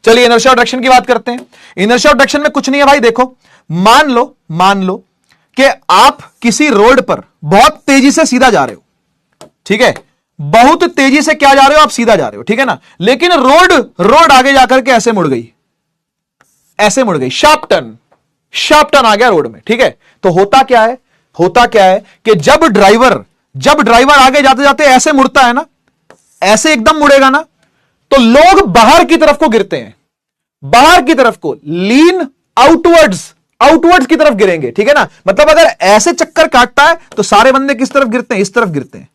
S1: चलिए इनर्शिया ऑफ डायरेक्शन की बात करते हैं। इनर्शिया ऑफ डायरेक्शन में कुछ नहीं है भाई, देखो मान लो कि आप किसी रोड पर बहुत तेजी से सीधा जा रहे हो, ठीक है, बहुत तेजी से क्या जा रहे हो आप, सीधा जा रहे हो, ठीक है ना, लेकिन रोड आगे जाकर के ऐसे मुड़ गई, ऐसे मुड़ गई, शार्प टर्न आ गया रोड में, ठीक है। तो होता क्या है कि जब ड्राइवर आगे जाते जाते ऐसे मुड़ता है ना, ऐसे एकदम मुड़ेगा ना, तो लोग बाहर की तरफ को गिरते हैं, बाहर की तरफ को, लीन आउटवर्ड्स की तरफ गिरेंगे, ठीक है ना। मतलब अगर ऐसे चक्कर काटता है तो सारे बंदे किस तरफ गिरते हैं, इस तरफ गिरते हैं।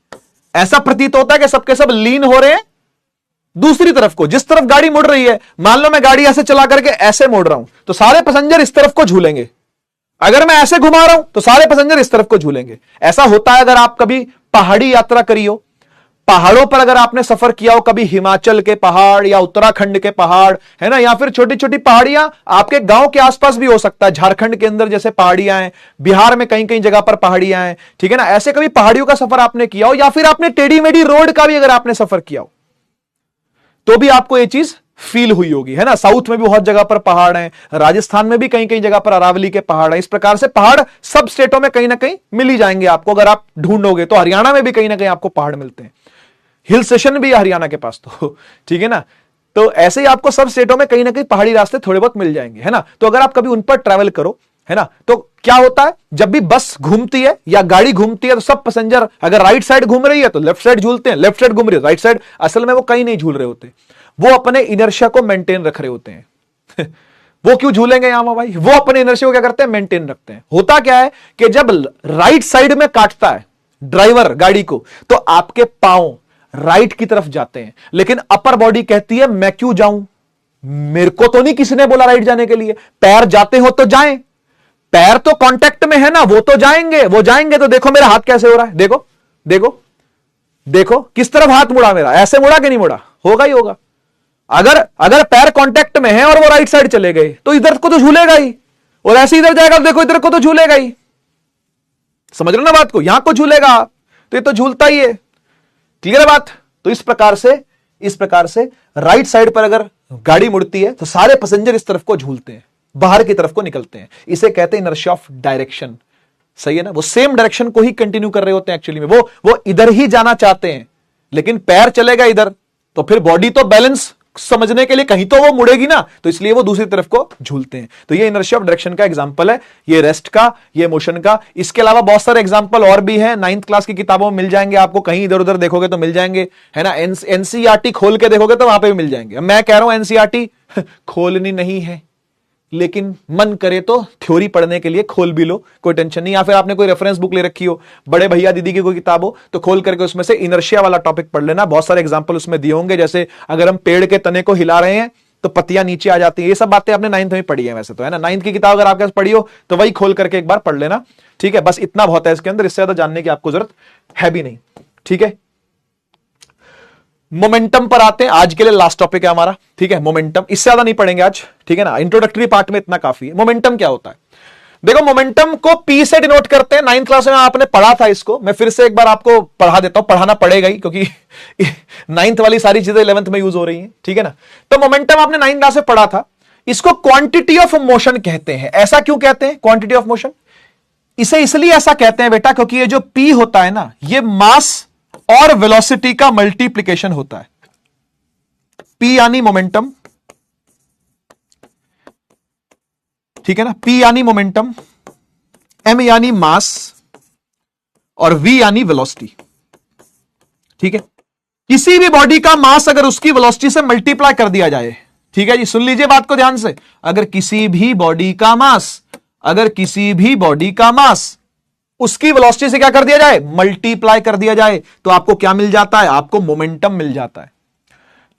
S1: ऐसा प्रतीत होता है कि सबके सब लीन हो रहे हैं दूसरी तरफ को, जिस तरफ गाड़ी मुड़ रही है। मान लो मैं गाड़ी ऐसे चला करके ऐसे मोड़ रहा हूं, तो सारे पैसेंजर इस तरफ को झूलेंगे। अगर मैं ऐसे घुमा रहा हूं तो सारे पैसेंजर इस तरफ को झूलेंगे। ऐसा होता है अगर आप कभी पहाड़ी यात्रा करी हो, पहाड़ों पर अगर आपने सफर किया हो, कभी हिमाचल के पहाड़ या उत्तराखंड के पहाड़, है ना, या फिर छोटी छोटी पहाड़ियां आपके गांव के आसपास भी हो सकता है, झारखंड के अंदर जैसे पहाड़ियां हैं, बिहार में कहीं कहीं जगह पर पहाड़ियां हैं, ठीक है ना। ऐसे कभी पहाड़ियों का सफर आपने किया हो, या फिर आपने टेढ़ी मेढ़ी रोड का भी अगर आपने सफर किया हो, तो भी आपको यह चीज फील हुई होगी, है ना। साउथ में भी बहुत जगह पर पहाड़ हैं, राजस्थान में भी कहीं कहीं जगह पर अरावली के पहाड़ हैं। इस प्रकार से पहाड़ सब स्टेटों में कहीं ना कहीं मिल ही जाएंगे आपको, अगर आप ढूंढोगे तो हरियाणा में भी कहीं ना कहीं आपको पहाड़ मिलते हैं, हिल स्टेशन भी है हरियाणा के पास, तो ठीक है ना। तो ऐसे ही आपको सब स्टेटों में कहीं ना कहीं पहाड़ी रास्ते थोड़े बहुत मिल जाएंगे, है ना। तो अगर आप कभी उन पर ट्रैवल करो, है ना, तो क्या होता है, जब भी बस घूमती है या गाड़ी घूमती है तो सब पैसेंजर अगर राइट साइड घूम रही है तो लेफ्ट साइड झूलते हैं, लेफ्ट साइड घूम रही है राइट साइड, असल में वो कहीं नहीं झूल रहे होते, वो अपने इनर्शिया को मेंटेन रख रहे होते हैं। वो क्यों झूलेंगे यहां भाई, वो अपने इनर्शिया को क्या करते हैं, मेंटेन रखते हैं। होता क्या है कि जब राइट साइड में काटता है ड्राइवर गाड़ी को, तो आपके पांव राइट की तरफ जाते हैं, लेकिन अपर बॉडी कहती है मैं क्यों जाऊं, मेरे को तो नहीं किसी ने बोला राइट जाने के लिए, पैर जाते हो तो जाएं, पैर तो कांटेक्ट में है ना, वो तो जाएंगे, वो जाएंगे। तो देखो मेरा हाथ कैसे हो रहा है, देखो देखो देखो किस तरफ हाथ मुड़ा मेरा, ऐसे मुड़ा कि नहीं मुड़ा, होगा ही होगा। अगर पैर कांटेक्ट में है और वो राइट साइड चले गए तो इधर को तो झूलेगा ही, और ऐसे इधर जाएगा तो देखो इधर को तो झूलेगा ही। समझ लो ना बात को, यहां को झूलेगा तो ये तो झूलता ही है। क्लियर है बात? तो इस प्रकार से राइट साइड पर अगर गाड़ी मुड़ती है तो सारे पैसेंजर इस तरफ को झूलते हैं, बाहर की तरफ को निकलते हैं। इसे कहते हैं इनर्शिया ऑफ डायरेक्शन। सही है ना? वो सेम डायरेक्शन को ही कंटिन्यू कर रहे होते हैं एक्चुअली में, वो इधर ही जाना चाहते हैं, लेकिन पैर चलेगा इधर, तो फिर बॉडी तो बैलेंस समझने के लिए कहीं तो वो मुड़ेगी ना, तो इसलिए वो दूसरी तरफ को झूलते हैं। तो ये इनर्शिया ऑफ डायरेक्शन का एग्जांपल है, ये रेस्ट का, ये मोशन का। इसके अलावा बहुत सारे एग्जांपल और भी हैं, 9th क्लास की किताबों में मिल जाएंगे आपको, कहीं इधर उधर देखोगे तो मिल जाएंगे, है ना। एनसीईआरटी खोल के देखोगे तो वहां पे भी मिल जाएंगे। मैं कह रहा हूं एनसीईआरटी खोलनी नहीं है, लेकिन मन करे तो थ्योरी पढ़ने के लिए खोल भी लो, कोई टेंशन नहीं। या फिर आपने कोई रेफरेंस बुक ले रखी हो, बड़े भैया दीदी की कोई किताब हो, तो खोल करके उसमें से इनर्शिया वाला टॉपिक पढ़ लेना। बहुत सारे एग्जांपल उसमें दिए होंगे, जैसे अगर हम पेड़ के तने को हिला रहे हैं तो पत्तियां नीचे आ जाती है। ये सब बातें आपने 9th में पढ़ी है वैसे तो, है ना। 9th की किताब अगर आपके पास पढ़ी हो तो वही खोल करके एक बार पढ़ लेना, ठीक है। बस इतना बहुत है इसके अंदर, इससे ज्यादा जानने की आपको जरूरत है भी नहीं, ठीक है। मोमेंटम पर आते हैं, आज के लिए लास्ट टॉपिक है हमारा, ठीक है। मोमेंटम, इससे ज्यादा नहीं पढ़ेंगे आज, ठीक है ना। इंट्रोडक्टरी पार्ट में इतना काफी है। मोमेंटम क्या होता है? देखो, मोमेंटम को पी से डिनोट करते हैं। 9th क्लास में आपने पढ़ा था इसको, मैं फिर से एक बार आपको पढ़ा देता हूं, पढ़ाना पड़ेगा ही क्योंकि 9th वाली सारी चीजें 11th में यूज हो रही हैं, ठीक है ना। तो मोमेंटम आपने 9th क्लास में पढ़ा था। इसको क्वांटिटी ऑफ मोशन कहते हैं। ऐसा क्यों कहते हैं क्वांटिटी ऑफ मोशन? इसे इसलिए ऐसा कहते हैं बेटा, क्योंकि ये जो पी होता है ना, ये मास और वेलोसिटी का मल्टीप्लिकेशन होता है। पी यानी मोमेंटम, ठीक है ना। पी यानी मोमेंटम, एम यानी मास और वी यानी वेलोसिटी, ठीक है। किसी भी बॉडी का मास अगर उसकी वेलोसिटी से मल्टीप्लाई कर दिया जाए, ठीक है जी, सुन लीजिए बात को ध्यान से। अगर किसी भी बॉडी का मास उसकी वेलोसिटी से क्या कर दिया जाए? मल्टीप्लाई कर दिया जाए, तो आपको क्या मिल जाता है? आपको मोमेंटम मिल जाता है,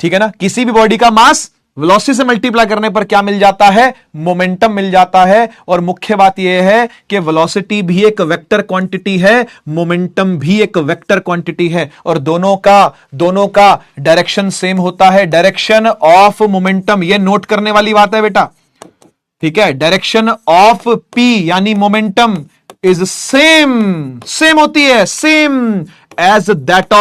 S1: ठीक है ना। किसी भी बॉडी का मास वेलोसिटी से मल्टीप्लाई करने पर क्या मिल जाता है? मोमेंटम मिल जाता है। और मुख्य बात यह है कि वेलोसिटी भी एक वेक्टर क्वांटिटी है, मोमेंटम भी एक वेक्टर क्वांटिटी है, और दोनों का डायरेक्शन सेम होता है। डायरेक्शन ऑफ मोमेंटम, यह नोट करने वाली बात है बेटा, ठीक है। डायरेक्शन ऑफ पी यानी मोमेंटम इज सेम होती है, same as that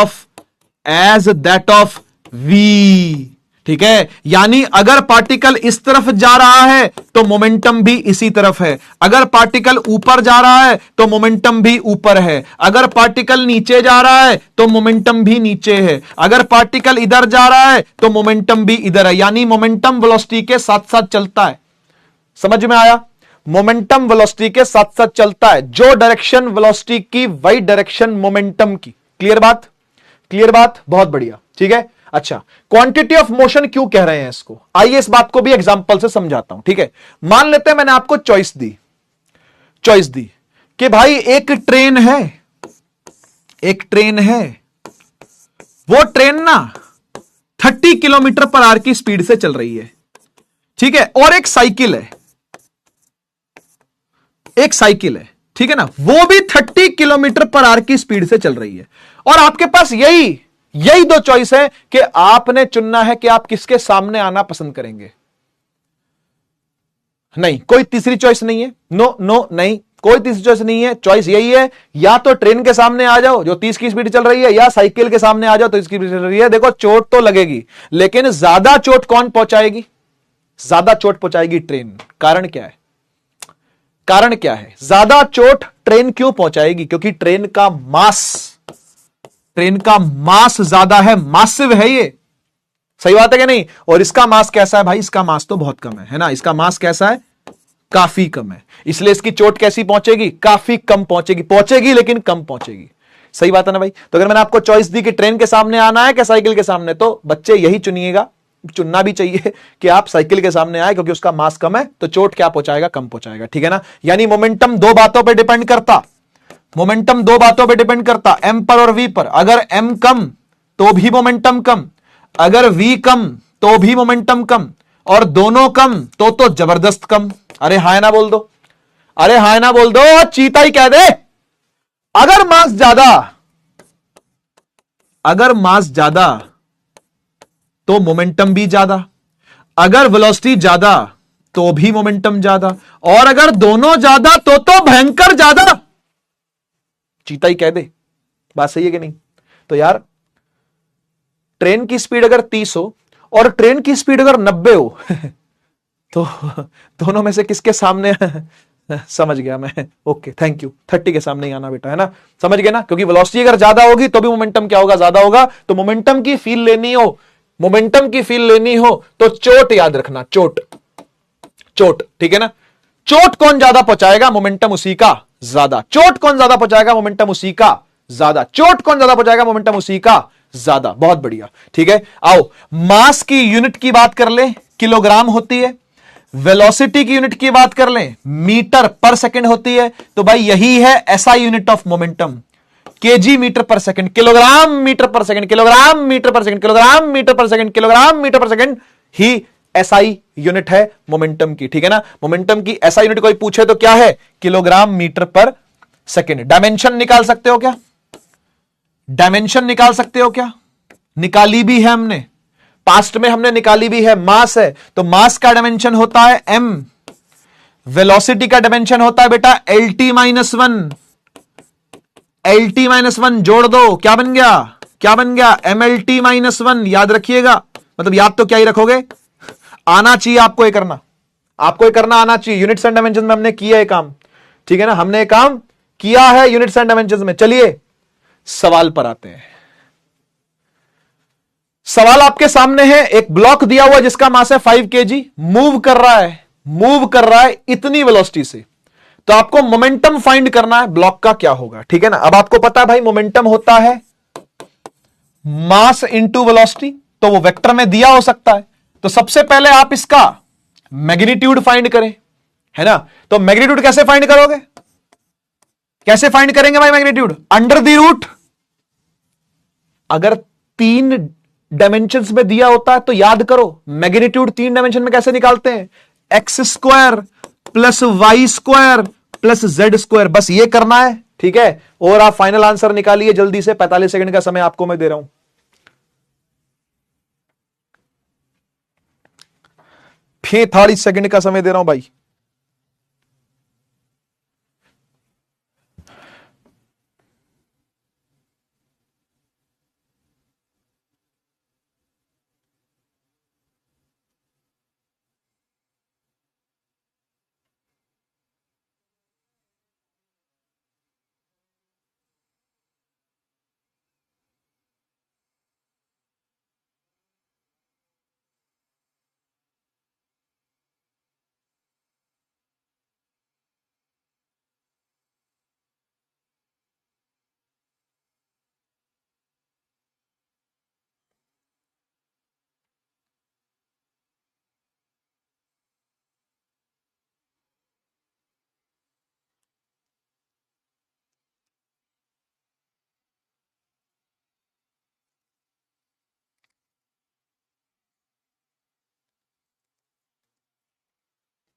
S1: of v, ठीक है। यानी अगर पार्टिकल इस तरफ जा रहा है तो मोमेंटम भी इसी तरफ है, अगर पार्टिकल ऊपर जा रहा है तो मोमेंटम भी ऊपर है, अगर पार्टिकल नीचे जा रहा है तो मोमेंटम भी नीचे है, अगर पार्टिकल इधर जा रहा है तो मोमेंटम भी इधर है। यानी मोमेंटम वेलोसिटी के साथ साथ चलता है। समझ में आया? मोमेंटम वेलोसिटी के साथ साथ चलता है। जो डायरेक्शन वेलोसिटी की वही डायरेक्शन मोमेंटम की। क्लियर बात? बहुत बढ़िया, ठीक है। अच्छा, क्वांटिटी ऑफ मोशन क्यों कह रहे हैं इसको? आइए इस बात को भी एग्जांपल से समझाता हूं, ठीक है। मान लेते हैं मैंने आपको चॉइस दी कि भाई एक ट्रेन है, वो ट्रेन ना 30 किलोमीटर पर आवर की स्पीड से चल रही है, ठीक है। और एक साइकिल है, ठीक है ना, वो भी 30 किलोमीटर पर आवर की स्पीड से चल रही है। और आपके पास यही दो चॉइस है कि आपने चुनना है कि आप किसके सामने आना पसंद करेंगे। नहीं, कोई तीसरी चॉइस नहीं है। नो, नहीं, कोई तीसरी चॉइस नहीं है। चॉइस यही है, या तो ट्रेन के सामने आ जाओ जो 30 की स्पीड चल रही है, या साइकिल के सामने आ जाओ तो 30 की स्पीड चल रही है। देखो, चोट तो लगेगी, लेकिन ज्यादा चोट कौन पहुंचाएगी? ज्यादा चोट पहुंचाएगी ट्रेन। कारण क्या है? ज्यादा चोट ट्रेन क्यों पहुंचाएगी? क्योंकि ट्रेन का मास ज्यादा है, मासिव है ये। सही बात है कि नहीं? और इसका मास कैसा है भाई? इसका मास तो बहुत कम है ना। इसका मास कैसा है? काफी कम है। इसलिए इसकी चोट कैसी पहुंचेगी? काफी कम पहुंचेगी, लेकिन कम पहुंचेगी। सही बात है ना भाई? तो अगर मैंने आपको चॉइस दी कि ट्रेन के सामने आना है कि साइकिल के सामने, तो बच्चे यही चुनिएगा, चुनना भी चाहिए कि आप साइकिल के सामने आए, क्योंकि उसका मास कम है, तो चोट क्या पहुंचाएगा? कम पहुंचाएगा, ठीक है ना। यानी मोमेंटम दो बातों पर डिपेंड करता, एम पर और वी पर। अगर एम कम तो भी मोमेंटम कम, अगर वी कम तो भी मोमेंटम कम, और दोनों कम तो जबरदस्त कम। अरे हाय ना बोल दो, चीता ही कह दे। अगर मास ज्यादा तो मोमेंटम भी ज्यादा, अगर वेलोसिटी ज्यादा तो भी मोमेंटम ज्यादा, और अगर दोनों ज्यादा तो भयंकर ज्यादा। चीता ही कह दे। बात सही है कि नहीं? तो यार ट्रेन की स्पीड अगर 30 हो और ट्रेन की स्पीड अगर 90 हो तो दोनों में से किसके सामने समझ गया मैं, ओके थैंक यू, 30 के सामने ही आना बेटा, है ना, समझ गए ना, क्योंकि वेलोसिटी अगर ज्यादा होगी तो भी मोमेंटम क्या होगा, ज्यादा होगा। तो मोमेंटम की फील लेनी हो, मोमेंटम की फील लेनी हो तो चोट याद रखना, चोट, चोट, ठीक है ना। चोट कौन ज्यादा पहुंचाएगा, मोमेंटम उसी का ज्यादा। चोट कौन ज्यादा पहुंचाएगा, मोमेंटम उसी का ज्यादा। चोट कौन ज्यादा पहुंचाएगा, मोमेंटम उसी का ज्यादा। बहुत बढ़िया, ठीक है। आओ मास की यूनिट की बात कर ले, किलोग्राम होती है। वेलोसिटी की यूनिट की बात कर लें, मीटर पर सेकंड होती है। तो भाई यही है SI unit of momentum, KG metre per second, kilogram metre per second, kilogram metre per second, kilogram metre per second, kilogram metre per second ही एसआई यूनिट है मोमेंटम की, ठीक है ना। मोमेंटम की एसआई यूनिट कोई पूछे तो क्या है, kilogram metre per second. Dimension निकाल सकते हो क्या, डायमेंशन निकाल सकते हो क्या, निकाली भी है हमने, पास्ट में हमने निकाली भी है। मास है तो मास का डायमेंशन होता है m, वेलोसिटी का डायमेंशन होता है बेटा lt minus one, lt minus one जोड़ दो, क्या बन गया, क्या बन गया, mlt माइनस वन। याद रखिएगा, मतलब याद तो क्या ही रखोगे, आना चाहिए आपको ये करना, आपको ये करना आना चाहिए। यूनिट्स एंड डायमेंशन में हमने किया है काम, ठीक है ना, हमने काम किया है यूनिट्स एंड डायमेंशन में। चलिए सवाल पर आते हैं। सवाल आपके सामने है, एक ब्लॉक दिया हुआ जिसका मास है 5 kg, मूव कर रहा है, मूव कर रहा है इतनी वेलोसिटी से, तो आपको मोमेंटम फाइंड करना है, ब्लॉक का क्या होगा, ठीक है ना। अब आपको पता है भाई मोमेंटम होता है मास इंटू वेलोसिटी, तो वो वेक्टर में दिया हो सकता है। तो सबसे पहले आप इसका मैग्नीट्यूड फाइंड करें, है ना। तो मैग्नीट्यूड कैसे फाइंड करोगे, कैसे फाइंड करेंगे भाई मैग्नीट्यूड, अंडर द रूट। अगर 3 डायमेंशंस में दिया होता है तो याद करो मैग्नीट्यूड 3 डायमेंशन में कैसे निकालते हैं, x square plus y square plus z square, बस ये करना है, ठीक है। और आप फाइनल आंसर निकालिए जल्दी से, 45 सेकंड का समय आपको मैं दे रहा हूं। 45 सेकंड का समय दे रहा हूं भाई।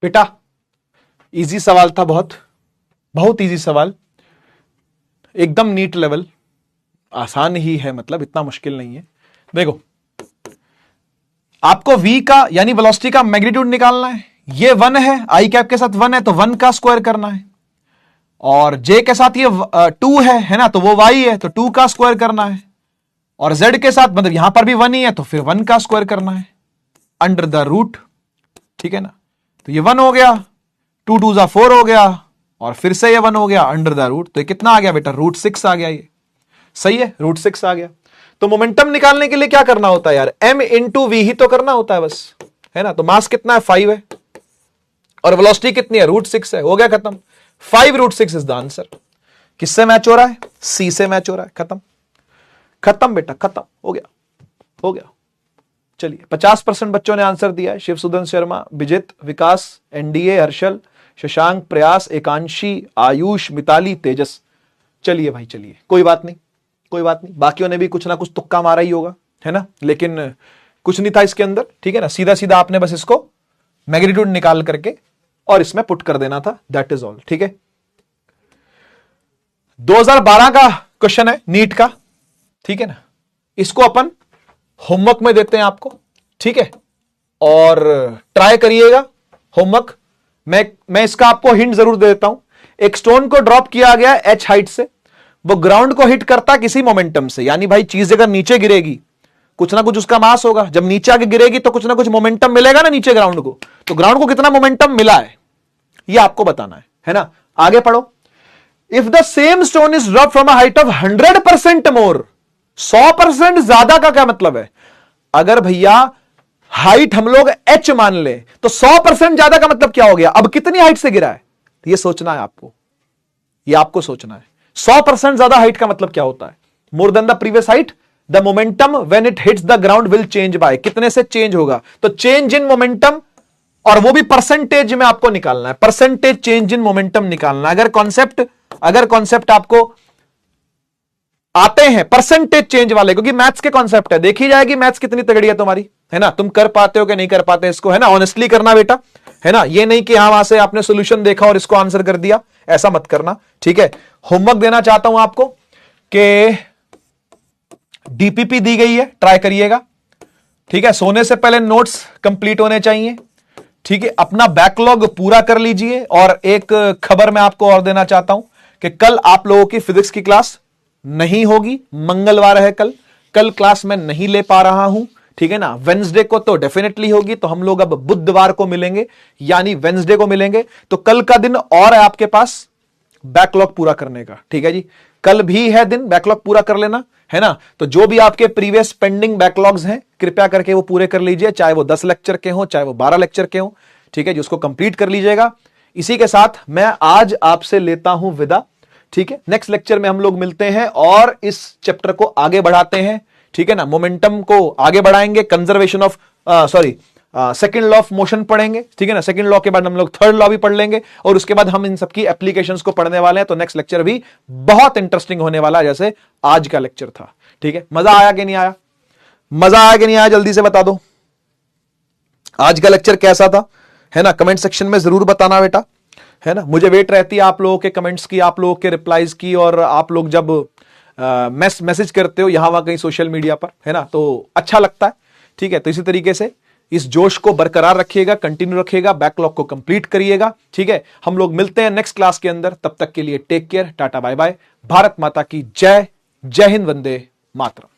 S1: बेटा इजी सवाल था, बहुत बहुत इजी सवाल, एकदम नीट लेवल, आसान ही है, मतलब इतना मुश्किल नहीं है। देखो आपको v का यानी वेलोसिटी का मैग्नीट्यूड निकालना है, ये 1 है, आई कैप के साथ 1 है तो 1 का स्क्वायर करना है, और j के साथ ये 2 है ना, तो वो y है तो 2 का स्क्वायर करना है, और z के साथ मतलब यहां पर भी 1 ही है तो फिर 1 का स्क्वायर करना है अंडर द रूट, ठीक है ना। तो ये 1 हो गया, 2 2 जा 4 हो गया, और फिर से ये 1 हो गया अंडर द रूट, तो ये कितना आ गया बेटा, √6 आ गया, ये सही है, √6 आ गया। तो मोमेंटम निकालने के लिए क्या करना होता है यार, m इंटू वी ही तो करना होता है बस, है ना। तो मास कितना है, 5 है, और वेलोसिटी कितनी है, √6 है, हो गया खत्म। 5√6 इज द आंसर। किससे मैच हो रहा है, सी से मैच हो रहा है, खत्म खत्म बेटा, खत्म हो गया, हो गया। चलिए 50% बच्चों ने आंसर दिया है, शिवसुदन शर्मा, विजित, विकास, एनडीए, हर्षल, शशांक, प्रयास, एकांशी, आयुष, मिताली, तेजस। चलिए भाई चलिए, कोई बात नहीं, कोई बात नहीं, बाकियों ने भी कुछ ना कुछ तुक्का मारा ही होगा, है ना, लेकिन कुछ नहीं था इसके अंदर, ठीक है ना। सीधा सीधा आपने बस इसको मैग्नीट्यूड निकाल करके और इसमें पुट कर देना था, दैट इज ऑल, ठीक है। 2012 का क्वेश्चन है नीट का, ठीक है ना, इसको अपन होमवर्क में देते हैं आपको, ठीक है, और ट्राई करिएगा होमवर्क। मैं इसका आपको हिंट जरूर दे देता हूं। एक स्टोन को ड्रॉप किया गया h हाइट से, वो ग्राउंड को हिट करता किसी मोमेंटम से, यानी भाई चीज अगर नीचे गिरेगी कुछ ना कुछ उसका मास होगा। जब नीचे आके गिरेगी तो कुछ ना कुछ मोमेंटम मिलेगा ना नीचे ग्राउंड को, तो ग्राउंड को कितना मोमेंटम मिला है ये आपको बताना है ना। आगे पढ़ो। If the same stone is drop from a height of 100% मोर, 100% ज्यादा का क्या मतलब है? अगर भैया हाइट हम लोग h मान ले तो 100% ज्यादा का मतलब क्या हो गया? अब कितनी हाइट से गिरा है ये सोचना है आपको, ये आपको सोचना है। 100% ज्यादा हाइट का मतलब क्या होता है? More than the previous height, the momentum when it hits the ground will change bye, कितने से चेंज होगा? तो चेंज इन मोमेंटम, और वो भी परसेंटेज में आपको निकालना है, परसेंटेज चेंज इन मोमेंटम निकालना है। अगर कॉन्सेप्ट आपको आते हैं परसेंटेज चेंज वाले, क्योंकि मैथ्स के कॉन्सेप्ट है, देखी जाएगी मैथ्स कितनी तगड़ी है तुम्हारी, है ना। तुम कर पाते हो कि नहीं कर पाते इसको, है ना। ऑनेस्टली करना बेटा, है ना। ये नहीं कि हाँ वहां से आपने सोल्यूशन देखा और इसको आंसर कर दिया, ऐसा मत करना, ठीक है। होमवर्क देना चाहता हूं आपको कि डीपीपी दी गई है, ट्राई करिएगा, ठीक है। सोने से पहले नोट्स कंप्लीट होने चाहिए, ठीक है। अपना बैकलॉग पूरा कर लीजिए। और एक खबर मैं आपको और देना चाहता हूं कि कल आप लोगों की फिजिक्स की क्लास नहीं होगी, मंगलवार है कल क्लास मैं नहीं ले पा रहा हूं, ठीक है ना। वेंसडे को तो डेफिनेटली होगी, तो हम लोग अब बुधवार को मिलेंगे, यानी वेंसडे को मिलेंगे। तो कल का दिन और है आपके पास बैकलॉग पूरा करने का, ठीक है जी। कल भी है दिन, बैकलॉग पूरा कर लेना, है ना। तो जो भी आपके प्रीवियस पेंडिंग बैकलॉग्स हैं कृपया करके वो पूरे कर लीजिए, चाहे वो 10 लेक्चर के हो, चाहे वो 12 लेक्चर के हो, ठीक है जी। उसको कंप्लीट कर लीजिएगा। इसी के साथ मैं आज आपसे लेता हूं विदा, ठीक है। नेक्स्ट लेक्चर में हम लोग मिलते हैं और इस चैप्टर को आगे बढ़ाते हैं, ठीक है ना। मोमेंटम को आगे बढ़ाएंगे, conservation of second law of motion पढ़ेंगे, ठीक है ना। सेकंड लॉ के बाद हम लोग थर्ड लॉ भी पढ़ लेंगे और उसके बाद हम इन सबकी एप्लीकेशंस को पढ़ने वाले हैं। तो नेक्स्ट लेक्चर भी बहुत इंटरेस्टिंग होने वाला है, जैसे आज का लेक्चर था, ठीक है। मजा आया कि नहीं आया? मजा आया कि नहीं आया? जल्दी से बता दो आज का लेक्चर कैसा था, है ना। कमेंट सेक्शन में जरूर बताना बेटा, है ना। मुझे वेट रहती है आप लोगों के कमेंट्स की, आप लोगों के रिप्लाईज की, और आप लोग जब मैसेज करते हो यहां वहां कहीं सोशल मीडिया पर, है ना, तो अच्छा लगता है, ठीक है। तो इसी तरीके से इस जोश को बरकरार रखिएगा, कंटिन्यू रखिएगा, बैकलॉग को कंप्लीट करिएगा, ठीक है। हम लोग मिलते हैं नेक्स्ट क्लास के अंदर, तब तक के लिए take care, tata bye bye, Bharat माता की जय, जय हिंद, वंदे मातरम।